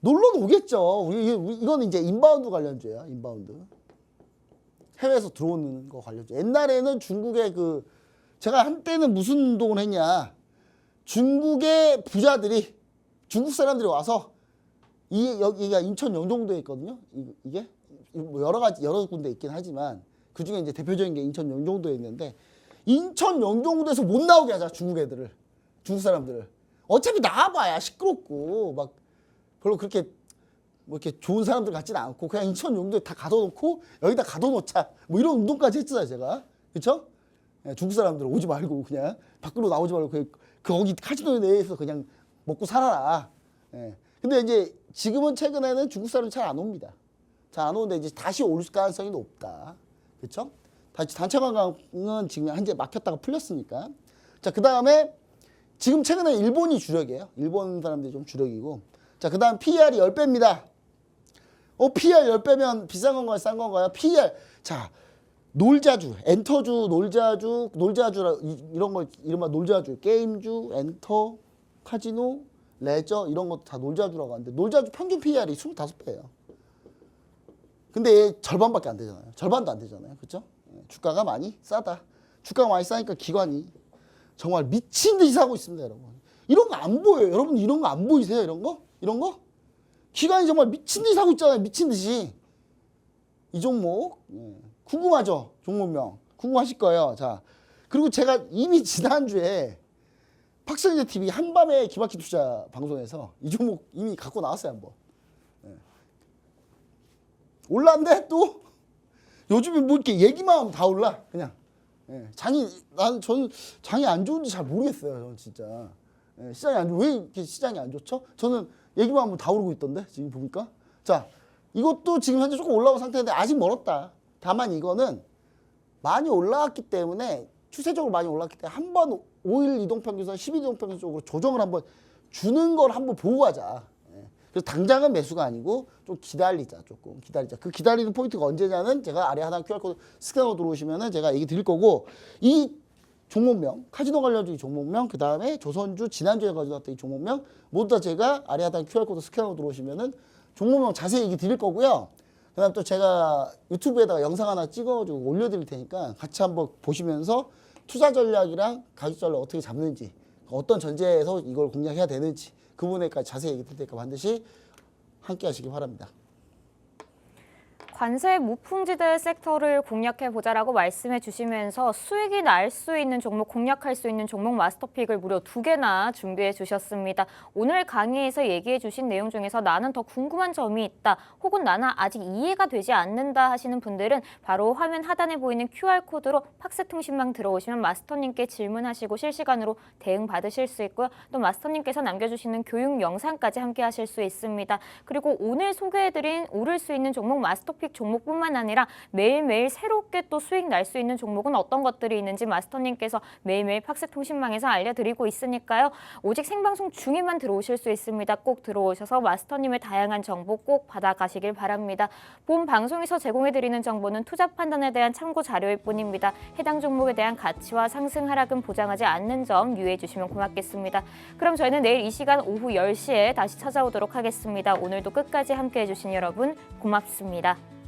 놀러는 오겠죠. 이거는 이제 인바운드 관련주예요. 인바운드. 해외에서 들어오는 거 관련주. 옛날에는 중국의 제가 한때는 무슨 운동을 했냐. 중국의 부자들이, 중국 사람들이 와서, 여기가 인천 영종도에 있거든요. 이게 뭐 여러 군데 있긴 하지만 그 중에 이제 대표적인 게 인천 영종도에 있는데, 인천 영종도에서 못 나오게 하자, 중국 사람들을. 어차피 나와봐야 시끄럽고 막 별로 그렇게 뭐 이렇게 좋은 사람들 같지는 않고, 그냥 인천 영종도에 다 가둬놓고 여기다 가둬놓자, 뭐 이런 운동까지 했잖아요, 제가. 그렇죠? 중국 사람들 오지 말고 그냥 밖으로 나오지 말고 거기 카지노 내에서 그냥 먹고 살아라. 근데 이제 지금은 최근에는 중국 사람이 잘 안 옵니다. 잘 안 오는데 이제 다시 올 가능성이 높다. 그렇죠? 다시 단체 관광은 지금 현재 막혔다가 풀렸으니까. 자, 그 다음에 지금 최근에 일본이 주력이에요. 일본 사람들이 좀 주력이고. 자, 그 다음 PER이 10배입니다. PER 10배면 비싼 건가요? 싼 건가요? PER. 자, 놀자주, 엔터주, 놀자주, 이런 거, 이른바 놀자주, 게임주, 엔터, 카지노, 레저, 이런 것도 다 놀자주라고 하는데, 놀자주 평균 PER이 25배예요. 근데 얘 절반밖에 안 되잖아요. 절반도 안 되잖아요. 그렇죠? 주가가 많이 싸다. 주가가 많이 싸니까 기관이 정말 미친 듯이 사고 있습니다, 여러분. 이런 거 안 보여요. 여러분 이런 거 안 보이세요? 이런 거? 이런 거? 기관이 정말 미친 듯이 사고 있잖아요. 미친 듯이. 이 종목 궁금하죠? 종목명 궁금하실 거예요. 자, 그리고 제가 이미 지난주에 박성재 TV 한밤에 기막히 투자 방송에서 이 종목 이미 갖고 나왔어요, 한번. 올랐는데 또 요즘에 뭐 이렇게 얘기만 하면 다 올라, 그냥. 저는 장이 안 좋은지 잘 모르겠어요, 저는 진짜. 시장이 안 좋, 왜 이렇게 시장이 안 좋죠? 저는 얘기만 하면 다 오르고 있던데, 지금 보니까. 자, 이것도 지금 현재 조금 올라온 상태인데 아직 멀었다. 다만 이거는 많이 올라왔기 때문에, 추세적으로 많이 올라왔기 때문에 한번 5일 이동평균선, 12일 이동평균선 쪽으로 조정을 한번 주는 걸 한번 보고 가자. 그래서 당장은 매수가 아니고 좀 기다리자, 조금 기다리자. 그 기다리는 포인트가 언제냐는 제가 아래 하단 QR코드 스캔하고 들어오시면은 제가 얘기 드릴 거고, 이 종목명, 카지노 관련주 이 종목명, 그 다음에 조선주 지난주에 가져왔던 이 종목명 모두 다 제가 아래 하단 QR코드 스캔하고 들어오시면은 종목명 자세히 얘기 드릴 거고요. 그 다음 또 제가 유튜브에다가 영상 하나 찍어가지고 올려드릴 테니까 같이 한번 보시면서 투자 전략이랑 가격 전략 어떻게 잡는지, 어떤 전제에서 이걸 공략해야 되는지 그 부분에까지 자세히 얘기 드릴 테니까 반드시 함께 하시기 바랍니다. 관세 무풍지대 섹터를 공략해보자라고 말씀해 주시면서 수익이 날 수 있는 종목, 공략할 수 있는 종목 마스터픽을 무려 2개나 준비해 주셨습니다. 오늘 강의에서 얘기해 주신 내용 중에서 나는 더 궁금한 점이 있다, 혹은 나는 아직 이해가 되지 않는다 하시는 분들은 바로 화면 하단에 보이는 QR코드로 팍스통신망 들어오시면 마스터님께 질문하시고 실시간으로 대응 받으실 수 있고요. 또 마스터님께서 남겨주시는 교육 영상까지 함께 하실 수 있습니다. 그리고 오늘 소개해드린 오를 수 있는 종목 마스터픽 종목뿐만 아니라 매일매일 새롭게 또 수익 날 수 있는 종목은 어떤 것들이 있는지 마스터님께서 매일매일 팍스통신망에서 알려드리고 있으니까요. 오직 생방송 중에만 들어오실 수 있습니다. 꼭 들어오셔서 마스터님의 다양한 정보 꼭 받아가시길 바랍니다. 본 방송에서 제공해드리는 정보는 투자 판단에 대한 참고 자료일 뿐입니다. 해당 종목에 대한 가치와 상승 하락은 보장하지 않는 점 유의해 주시면 고맙겠습니다. 그럼 저희는 내일 이 시간 오후 10시에 다시 찾아오도록 하겠습니다. 오늘도 끝까지 함께해 주신 여러분 고맙습니다.